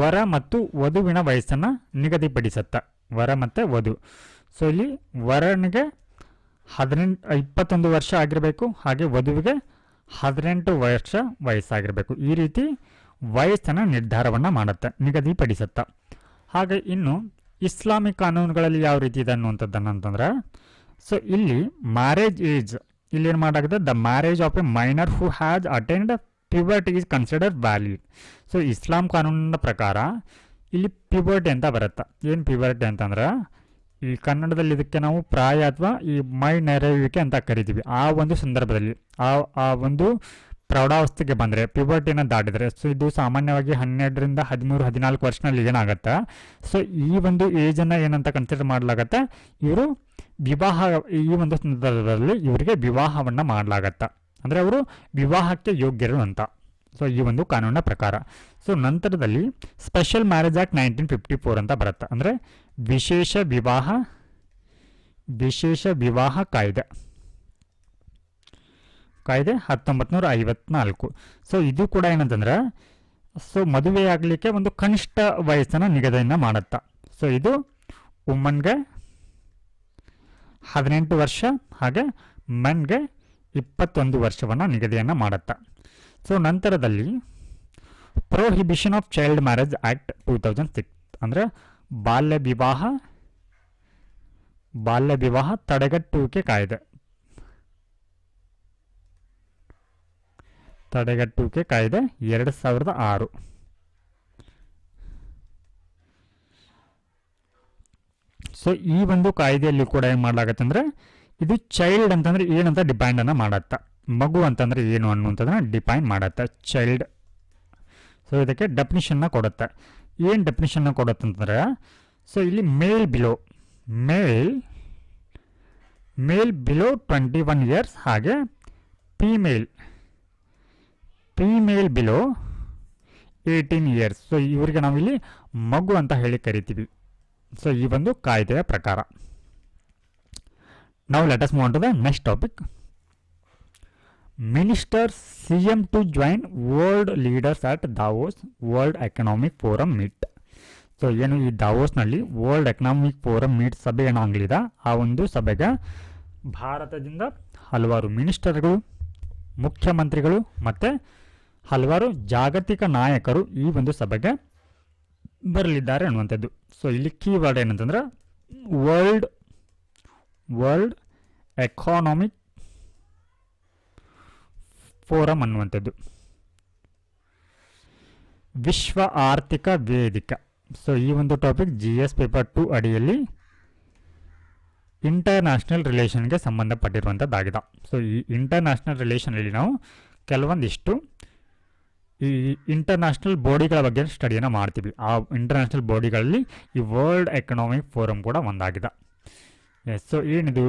ವರ ಮತ್ತು ವಧುವಿನ ವಯಸ್ಸನ್ನು ನಿಗದಿಪಡಿಸುತ್ತೆ. ವರ ಮತ್ತು ವಧು. ಸೊ ಇಲ್ಲಿ ವರನಿಗೆ 21 ವರ್ಷ ಆಗಿರಬೇಕು, ಹಾಗೆ ವಧುವಿಗೆ 18 ವರ್ಷ ವಯಸ್ಸಾಗಿರಬೇಕು. ಈ ರೀತಿ ವಯಸ್ಸನ್ನು ನಿರ್ಧಾರವನ್ನು ಮಾಡುತ್ತೆ, ನಿಗದಿಪಡಿಸುತ್ತೆ. ಹಾಗೆ ಇನ್ನು ಇಸ್ಲಾಮಿಕ್ ಕಾನೂನುಗಳಲ್ಲಿ ಯಾವ ರೀತಿ ಇದೆ ಅನ್ನುವಂಥದ್ದನ್ನು ಅಂತಂದರೆ, ಸೊ ಇಲ್ಲಿ ಮ್ಯಾರೇಜ್ ಏಜ್ ಇಲ್ಲಿ ಏನು ಮಾಡಾಗಿದೆ, the marriage of a minor who has attained puberty is considered valid. So Islam ಕಾನೂನಿನ ಪ್ರಕಾರ ಇಲ್ಲಿ ಪ್ಯೂಬರ್ಟಿ ಅಂತ ಬರುತ್ತೆ. ಏನು ಪ್ಯೂಬರ್ಟಿ ಅಂತಂದ್ರೆ ಈ ಕನ್ನಡದಲ್ಲಿ ಇದಕ್ಕೆ ನಾವು ಪ್ರಾಯ ಅಥವಾ ಈ ಮೈ ನೆರೆಯುವಿಕೆ ಅಂತ ಕರಿತೀವಿ. ಆ ಒಂದು ಸಂದರ್ಭದಲ್ಲಿ ಆ ಒಂದು ಪ್ರೌಢಾವಸ್ಥೆಗೆ ಬಂದರೆ, ಪ್ಯೂಬರ್ಟಿನ ದಾಟಿದರೆ, ಸೊ ಇದು ಸಾಮಾನ್ಯವಾಗಿ 12 ರಿಂದ 13, 14 ವರ್ಷದಲ್ಲಿ ಏನಾಗುತ್ತೆ, ಸೊ ಈ ಒಂದು ಏಜನ್ನು ಏನಂತ ಕನ್ಸಿಡರ್ ಮಾಡಲಾಗತ್ತೆ, ಇವರು ವಿವಾಹ, ಈ ಒಂದು ಸಂದರ್ಭದಲ್ಲಿ ಇವರಿಗೆ ವಿವಾಹವನ್ನು ಮಾಡಲಾಗತ್ತೆ. ಅಂದರೆ ಅವರು ವಿವಾಹಕ್ಕೆ ಯೋಗ್ಯರು ಅಂತ. ಸೊ ಈ ಒಂದು ಕಾನೂನಿನ ಪ್ರಕಾರ. ಸೊ ನಂತರದಲ್ಲಿ ಸ್ಪೆಷಲ್ ಮ್ಯಾರೇಜ್ ಆ್ಯಕ್ಟ್ 1954 ಅಂತ ಬರುತ್ತೆ. ಅಂದರೆ ವಿಶೇಷ ವಿವಾಹ ಕಾಯ್ದೆ 1954. ಸೊ ಇದು ಕೂಡ ಏನಂತಂದ್ರೆ, ಸೊ ಮದುವೆ ಆಗಲಿಕ್ಕೆ ಒಂದು ಕನಿಷ್ಠ ವಯಸ್ಸನ್ನು ನಿಗದಿಯನ್ನು ಮಾಡುತ್ತಾ. ಸೊ ಇದು ವುಮನ್ಗೆ 18 ವರ್ಷ, ಹಾಗೆ ಮೆನ್ಗೆ 21 ವರ್ಷವನ್ನು ನಿಗದಿಯನ್ನು ಮಾಡುತ್ತೆ. ಸೊ ನಂತರದಲ್ಲಿ prohibition of child marriage act 2006 ಅಂದರೆ ಬಾಲ್ಯ ವಿವಾಹ ತಡೆಗಟ್ಟುವಿಕೆ ಕಾಯ್ದೆ 2006. ಸೊ ಈ ಒಂದು ಕಾಯ್ದೆಯಲ್ಲಿ ಕೂಡ ಏನು ಮಾಡಲಾಗತ್ತೆ ಅಂದರೆ ಇದು ಚೈಲ್ಡ್ ಅಂತಂದರೆ ಏನಂತ ಡಿಪೈಂಡನ್ನು ಮಾಡತ್ತೆ, ಮಗು ಅಂತಂದರೆ ಏನು ಅನ್ನುವಂಥದ್ದನ್ನು ಡಿಫೈನ್ ಮಾಡತ್ತೆ ಚೈಲ್ಡ್. ಸೊ ಇದಕ್ಕೆ ಡೆಫಿನಿಷನ್ನ ಕೊಡುತ್ತೆ. ಏನು ಡೆಫಿನಿಷನ್ನ ಕೊಡುತ್ತೆ ಅಂತಂದರೆ, ಸೊ ಇಲ್ಲಿ ಮೇಲ್ ಬಿಲೋ 21 ಇಯರ್ಸ್, ಹಾಗೆ ಫೀಮೇಲ್ ಬಿಲೋ 18 ಇಯರ್ಸ್. ಸೊ ಇವರಿಗೆ ನಾವಿಲ್ಲಿ ಮಗು ಅಂತ ಹೇಳಿ ಕರಿತೀವಿ. ಸೊ ಈ ಒಂದು ಕಾಯ್ದೆಯ ಪ್ರಕಾರ. ನಾವು let us move on to the next topic. Minister CM to join world leaders at Davos World Economic Forum meet. So ಏನು ಈ ದಾವೋಸ್ನಲ್ಲಿ ವರ್ಲ್ಡ್ ಎಕನಾಮಿಕ್ ಫೋರಮ್ ಮೀಟ್ ಸಭೆ ಏನಾಗಲಿದೆ, ಆ ಒಂದು ಸಭೆಗೆ ಭಾರತದಿಂದ ಹಲವಾರು ಮಿನಿಸ್ಟರ್ಗಳು, ಮುಖ್ಯಮಂತ್ರಿಗಳು ಮತ್ತು ಹಲವಾರು ಜಾಗತಿಕ ನಾಯಕರು ಈ ಒಂದು ಸಭೆಗೆ ಬರಲಿದ್ದಾರೆ ಅನ್ನುವಂಥದ್ದು. ಸೊ ಇಲ್ಲಿ ಕೀವರ್ಡ್ ಏನಂತಂದ್ರೆ ವರ್ಲ್ಡ್ ಎಕಾನಮಿಕ್ ಫೋರಮ್ ಅನ್ನುವಂಥದ್ದು, ವಿಶ್ವ ಆರ್ಥಿಕ ವೇದಿಕೆ. ಸೊ ಈ ಒಂದು ಟಾಪಿಕ್ GS ಪೇಪರ್ 2 ಅಡಿಯಲ್ಲಿ ಇಂಟರ್ನ್ಯಾಷನಲ್ ರಿಲೇಷನ್ಗೆ ಸಂಬಂಧಪಟ್ಟಿರುವಂಥದ್ದಾಗಿದೆ. ಸೊ ಈ ಇಂಟರ್ನ್ಯಾಷನಲ್ ರಿಲೇಷನಲ್ಲಿ ನಾವು ಕೆಲವೊಂದಿಷ್ಟು ಈ ಇಂಟರ್ನ್ಯಾಷನಲ್ ಬಾಡಿಗಳ ಬಗ್ಗೆ ಸ್ಟಡಿಯನ್ನು ಮಾಡ್ತೀವಿ. ಆ ಇಂಟರ್ನ್ಯಾಷನಲ್ ಬಾಡಿಗಳಲ್ಲಿ ಈ ವರ್ಲ್ಡ್ ಎಕನಾಮಿಕ್ ಫೋರಮ್ ಕೂಡ ಒಂದಾಗಿದೆ. ಸೊ ಏನಿದು,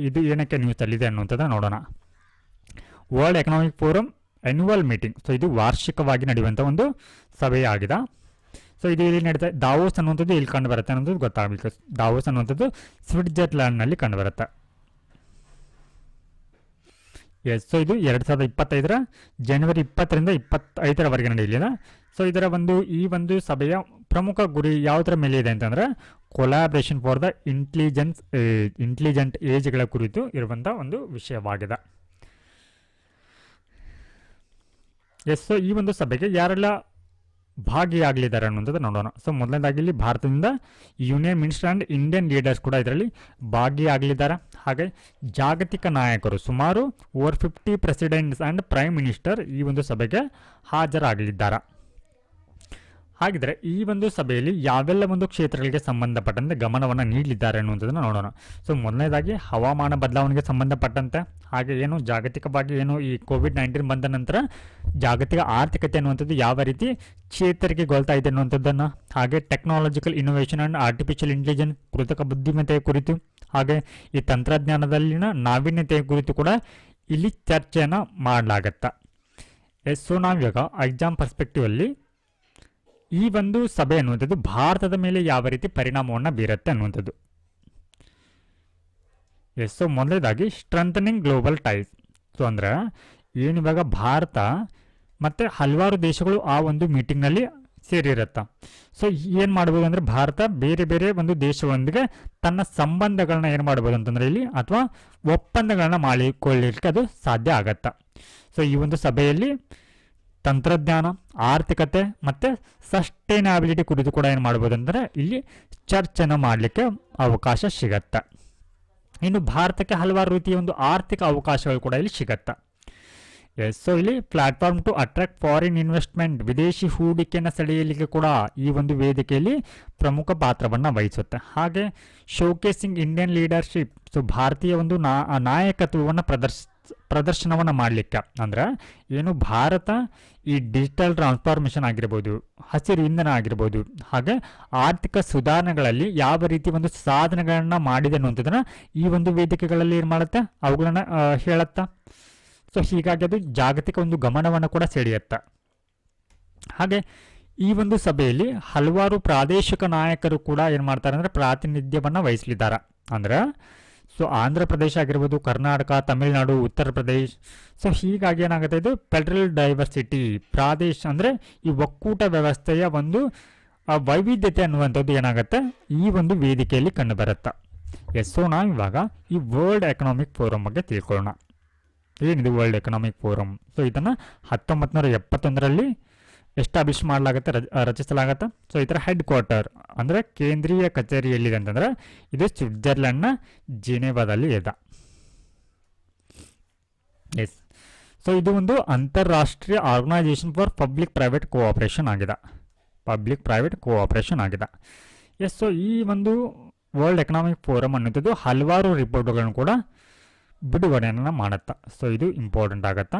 ಇದು ಏನಕ್ಕೆ ನ್ಯೂಸಲ್ಲಿದೆ ಅನ್ನುವಂಥದ್ದು ನೋಡೋಣ. World Economic forum annual meeting. So ಇದು ವಾರ್ಷಿಕವಾಗಿ ನಡೆಯುವಂಥ ಒಂದು ಸಭೆಯಾಗಿದೆ. ಸೊ ಇದು ಇಲ್ಲಿ ನಡೀತಾ ದಾವೋಸ್ ಅನ್ನುವಂಥದ್ದು ಇಲ್ಲಿ ಕಂಡು ಬರುತ್ತೆ ಅನ್ನೋದು ಗೊತ್ತಾಗಬೇಕು. ದಾವೋಸ್ ಅನ್ನುವಂಥದ್ದು ಸ್ವಿಟ್ಜರ್ಲ್ಯಾಂಡ್ನಲ್ಲಿ ಕಂಡು ಬರುತ್ತೆ. ಸೊ ಇದು 2025 ಜನವರಿ 20ರಿಂದ 25ರವರೆಗೆ ನಡೆಯಲಿದೆ. ಸೊ ಇದರ ಈ ಒಂದು ಸಭೆಯ ಪ್ರಮುಖ ಗುರಿ ಯಾವುದರ ಮೇಲೆ ಇದೆ ಅಂತಂದರೆ, ಕೊಲಾಬ್ರೇಷನ್ ಫಾರ್ ದ ಇಂಟೆಲಿಜೆಂಟ್ ಏಜ್ಗಳ ಕುರಿತು ಇರುವಂಥ ಒಂದು ವಿಷಯವಾಗಿದೆ. ಸೊ ಈ ಒಂದು ಸಭೆಗೆ ಯಾರೆಲ್ಲ ಭಾಗಿಯಾಗಲಿದ್ದಾರೆ ಅನ್ನುವಂಥದ್ದು ನೋಡೋಣ. ಸೊ ಮೊದಲನೇದಾಗಿ ಇಲ್ಲಿ ಭಾರತದಿಂದ union minister and Indian leaders ಕೂಡ ಇದರಲ್ಲಿ ಭಾಗಿಯಾಗಲಿದ್ದಾರೆ. ಹಾಗೆ ಜಾಗತಿಕ ನಾಯಕರು ಸುಮಾರು over 50 presidents and prime minister ಈ ಒಂದು ಸಭೆಗೆ ಹಾಜರಾಗಲಿದ್ದಾರೆ. ಹಾಗಿದ್ರೆ ಈ ಒಂದು ಸಭೆಯಲ್ಲಿ ಯಾವೆಲ್ಲ ಒಂದು ಕ್ಷೇತ್ರಗಳಿಗೆ ಸಂಬಂಧಪಟ್ಟಂತೆ ಗಮನವನ್ನು ನೀಡಲಿದ್ದಾರೆ ಅನ್ನುವಂಥದ್ದನ್ನು ನೋಡೋಣ. ಸೊ ಮೊದಲನೇದಾಗಿ ಹವಾಮಾನ ಬದಲಾವಣೆಗೆ ಸಂಬಂಧಪಟ್ಟಂತೆ, ಹಾಗೆ ಏನು ಜಾಗತಿಕವಾಗಿ ಏನು ಈ COVID-19 ಬಂದ ನಂತರ ಜಾಗತಿಕ ಆರ್ಥಿಕತೆ ಅನ್ನುವಂಥದ್ದು ಯಾವ ರೀತಿ ಚೇತರಿಕೆಗೊಳ್ತಾ ಇದೆ ಅನ್ನುವಂಥದ್ದನ್ನು, ಹಾಗೆ technological innovation and artificial intelligence, ಕೃತಕ ಬುದ್ಧಿಮತ್ತೆಯ ಕುರಿತು, ಹಾಗೆ ಈ ತಂತ್ರಜ್ಞಾನದಲ್ಲಿನ ನಾವೀನ್ಯತೆಯ ಕುರಿತು ಕೂಡ ಇಲ್ಲಿ ಚರ್ಚೆಯನ್ನು ಮಾಡಲಾಗತ್ತೆ. ಸೊ ನಾವೀಗ ಎಕ್ಸಾಮ್ ಪರ್ಸ್ಪೆಕ್ಟಿವಲ್ಲಿ ಈ ಒಂದು ಸಭೆ ಅನ್ನುವಂಥದ್ದು ಭಾರತದ ಮೇಲೆ ಯಾವ ರೀತಿ ಪರಿಣಾಮವನ್ನು ಬೀರುತ್ತೆ ಅನ್ನುವಂಥದ್ದು. ಸೊ ಮೊದಲನೇದಾಗಿ ಸ್ಟ್ರೆಂಥನಿಂಗ್ ಗ್ಲೋಬಲ್ ಟೈಸ್. ಸೊ ಅಂದರೆ ಏನಿವಾಗ ಭಾರತ ಮತ್ತು ಹಲವಾರು ದೇಶಗಳು ಆ ಒಂದು ಮೀಟಿಂಗ್ನಲ್ಲಿ ಸೇರಿರುತ್ತೆ. ಸೊ ಏನು ಮಾಡ್ಬೋದು ಅಂದರೆ ಭಾರತ ಬೇರೆ ಬೇರೆ ಒಂದು ದೇಶದೊಂದಿಗೆ ತನ್ನ ಸಂಬಂಧಗಳನ್ನ ಏನು ಮಾಡ್ಬೋದು ಅಂತಂದರೆ ಇಲ್ಲಿ, ಅಥವಾ ಒಪ್ಪಂದಗಳನ್ನ ಮಾಡಿಕೊಳ್ಳಲಿಕ್ಕೆ ಅದು ಸಾಧ್ಯ ಆಗತ್ತೆ. ಸೊ ಈ ಒಂದು ಸಭೆಯಲ್ಲಿ ತಂತ್ರಜ್ಞಾನ, ಆರ್ಥಿಕತೆ ಮತ್ತು ಸಸ್ಟೈನಬಿಲಿಟಿ ಕುರಿತು ಕೂಡ ಏನು ಮಾಡ್ಬೋದು ಅಂದರೆ ಇಲ್ಲಿ ಚರ್ಚೆನ ಮಾಡಲಿಕ್ಕೆ ಅವಕಾಶ ಸಿಗತ್ತೆ. ಇನ್ನು ಭಾರತಕ್ಕೆ ಹಲವಾರು ರೀತಿಯ ಒಂದು ಆರ್ಥಿಕ ಅವಕಾಶಗಳು ಕೂಡ ಇಲ್ಲಿ ಸಿಗತ್ತೆ. ಸೊ ಇಲ್ಲಿ platform to attract foreign investment, ವಿದೇಶಿ ಹೂಡಿಕೆಯನ್ನು ಸೆಳೆಯಲಿಕ್ಕೆ ಕೂಡ ಈ ಒಂದು ವೇದಿಕೆಯಲ್ಲಿ ಪ್ರಮುಖ ಪಾತ್ರವನ್ನು ವಹಿಸುತ್ತೆ. ಹಾಗೆ ಶೋಕೇಸಿಂಗ್ ಇಂಡಿಯನ್ ಲೀಡರ್ಶಿಪ್. ಸೊ ಭಾರತೀಯ ಒಂದು ನಾಯಕತ್ವವನ್ನು ಪ್ರದರ್ಶನವನ್ನು ಮಾಡಲಿಕ್ಕೆ, ಅಂದ್ರೆ ಏನು ಭಾರತ ಈ ಡಿಜಿಟಲ್ ಟ್ರಾನ್ಸ್ಫಾರ್ಮೇಷನ್ ಆಗಿರ್ಬೋದು, ಹಸಿರು ಇಂಧನ ಆಗಿರ್ಬೋದು, ಹಾಗೆ ಆರ್ಥಿಕ ಸುಧಾರಣೆಗಳಲ್ಲಿ ಯಾವ ರೀತಿ ಒಂದು ಸಾಧನೆಗಳನ್ನ ಮಾಡಿದೆ ಅನ್ನುವಂಥದ್ದನ್ನ ಈ ಒಂದು ವೇದಿಕೆಗಳಲ್ಲಿ ಏನು ಮಾಡುತ್ತೆ, ಅವುಗಳನ್ನ ಹೇಳುತ್ತಾ. ಸೊ ಹೀಗಾಗಿ ಅದು ಜಾಗತಿಕ ಒಂದು ಗಮನವನ್ನು ಕೂಡ ಸೆಳೆಯುತ್ತೆ. ಹಾಗೆ ಈ ಒಂದು ಸಭೆಯಲ್ಲಿ ಹಲವಾರು ಪ್ರಾದೇಶಿಕ ನಾಯಕರು ಕೂಡ ಏನು ಮಾಡ್ತಾರೆ ಅಂದರೆ ಪ್ರಾತಿನಿಧ್ಯವನ್ನು ವಹಿಸಲಿದ್ದಾರೆ. ಅಂದ್ರೆ ಸೊ ಆಂಧ್ರ ಪ್ರದೇಶ ಆಗಿರ್ಬೋದು, ಕರ್ನಾಟಕ, ತಮಿಳುನಾಡು, ಉತ್ತರ ಪ್ರದೇಶ್. ಸೊ ಹೀಗಾಗಿ ಏನಾಗುತ್ತೆ, ಇದು ಫೆಡರಲ್ ಡೈವರ್ಸಿಟಿ, ಪ್ರಾದೇಶ ಅಂದರೆ ಈ ಒಕ್ಕೂಟ ವ್ಯವಸ್ಥೆಯ ಒಂದು ವೈವಿಧ್ಯತೆ ಅನ್ನುವಂಥದ್ದು ಏನಾಗುತ್ತೆ ಈ ಒಂದು ವೇದಿಕೆಯಲ್ಲಿ ಕಂಡುಬರುತ್ತೆ. ಎಸ್. ಸೊ ನಾವು ಇವಾಗ ಈ ವರ್ಲ್ಡ್ ಎಕನಾಮಿಕ್ ಫೋರಮ್ ಬಗ್ಗೆ ತಿಳ್ಕೊಳ್ಳೋಣ. ಏನಿದು ವರ್ಲ್ಡ್ ಎಕನಾಮಿಕ್ ಫೋರಮ್? ಸೊ ಇದನ್ನು 1971ರಲ್ಲಿ ಎಸ್ಟಾಬ್ಲಿಷ್ ಮಾಡಲಾಗುತ್ತೆ, ರಚಿಸಲಾಗತ್ತೆ. ಸೊ ಇದರ ಹೆಡ್ ಕ್ವಾರ್ಟರ್ ಅಂದರೆ ಕೇಂದ್ರೀಯ ಕಚೇರಿ ಎಲ್ಲಿದೆ ಅಂತಂದರೆ ಇದು ಸ್ವಿಟ್ಜರ್ಲೆಂಡ್ನ ಜಿನೇವಾದಲ್ಲಿ ಇದೆ. ಎಸ್. ಸೊ ಇದು ಒಂದು ಅಂತಾರಾಷ್ಟ್ರೀಯ organisation for public private cooperation ಆಗಿದೆ. ಎಸ್. ಸೊ ಈ ಒಂದು ವರ್ಲ್ಡ್ ಎಕನಾಮಿಕ್ ಫೋರಮ್ ಅನ್ನೋದು ಹಲವಾರು ರಿಪೋರ್ಟ್ಗಳನ್ನು ಕೂಡ ಬಿಡುಗಡೆಯನ್ನು ಮಾಡುತ್ತೆ. ಸೊ ಇದು ಇಂಪಾರ್ಟೆಂಟ್ ಆಗುತ್ತಾ.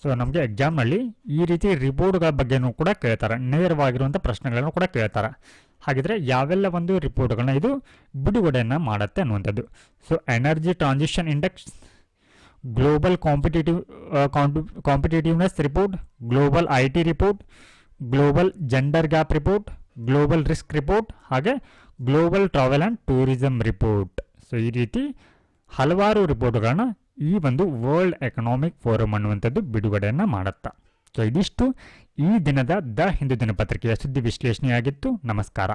ಸೊ ನಮಗೆ ಎಕ್ಸಾಮ್ನಲ್ಲಿ ಈ ರೀತಿ ರಿಪೋರ್ಟ್ಗಳ ಬಗ್ಗೆನೂ ಕೂಡ ಕೇಳ್ತಾರೆ, ನೇರವಾಗಿರುವಂಥ ಪ್ರಶ್ನೆಗಳನ್ನು ಕೂಡ ಕೇಳ್ತಾರೆ. ಹಾಗಿದ್ರೆ ಯಾವೆಲ್ಲ ಒಂದು ರಿಪೋರ್ಟ್ಗಳನ್ನ ಇದು ಬಿಡುಗಡೆಯನ್ನು ಮಾಡುತ್ತೆ ಅನ್ನುವಂಥದ್ದು. So energy transition index, global competitiveness report, global IT report, global gender gap report, global risk report, ಹಾಗೆ global travel and tourism report. So ಈ ರೀತಿ ಹಲವಾರು ರಿಪೋರ್ಟ್ಗಳನ್ನ ಈ ಒಂದು ವರ್ಲ್ಡ್ ಎಕನಾಮಿಕ್ ಫೋರಮ್ ಅನ್ನುವಂಥದ್ದು ಬಿಡುಗಡೆಯನ್ನು ಮಾಡುತ್ತಾ. ಸೊ ಇದಿಷ್ಟು ಈ ದಿನದ ದ ಹಿಂದೂ ದಿನಪತ್ರಿಕೆಯ ಸುದ್ದಿ ವಿಶ್ಲೇಷಣೆಯಾಗಿತ್ತು. ನಮಸ್ಕಾರ.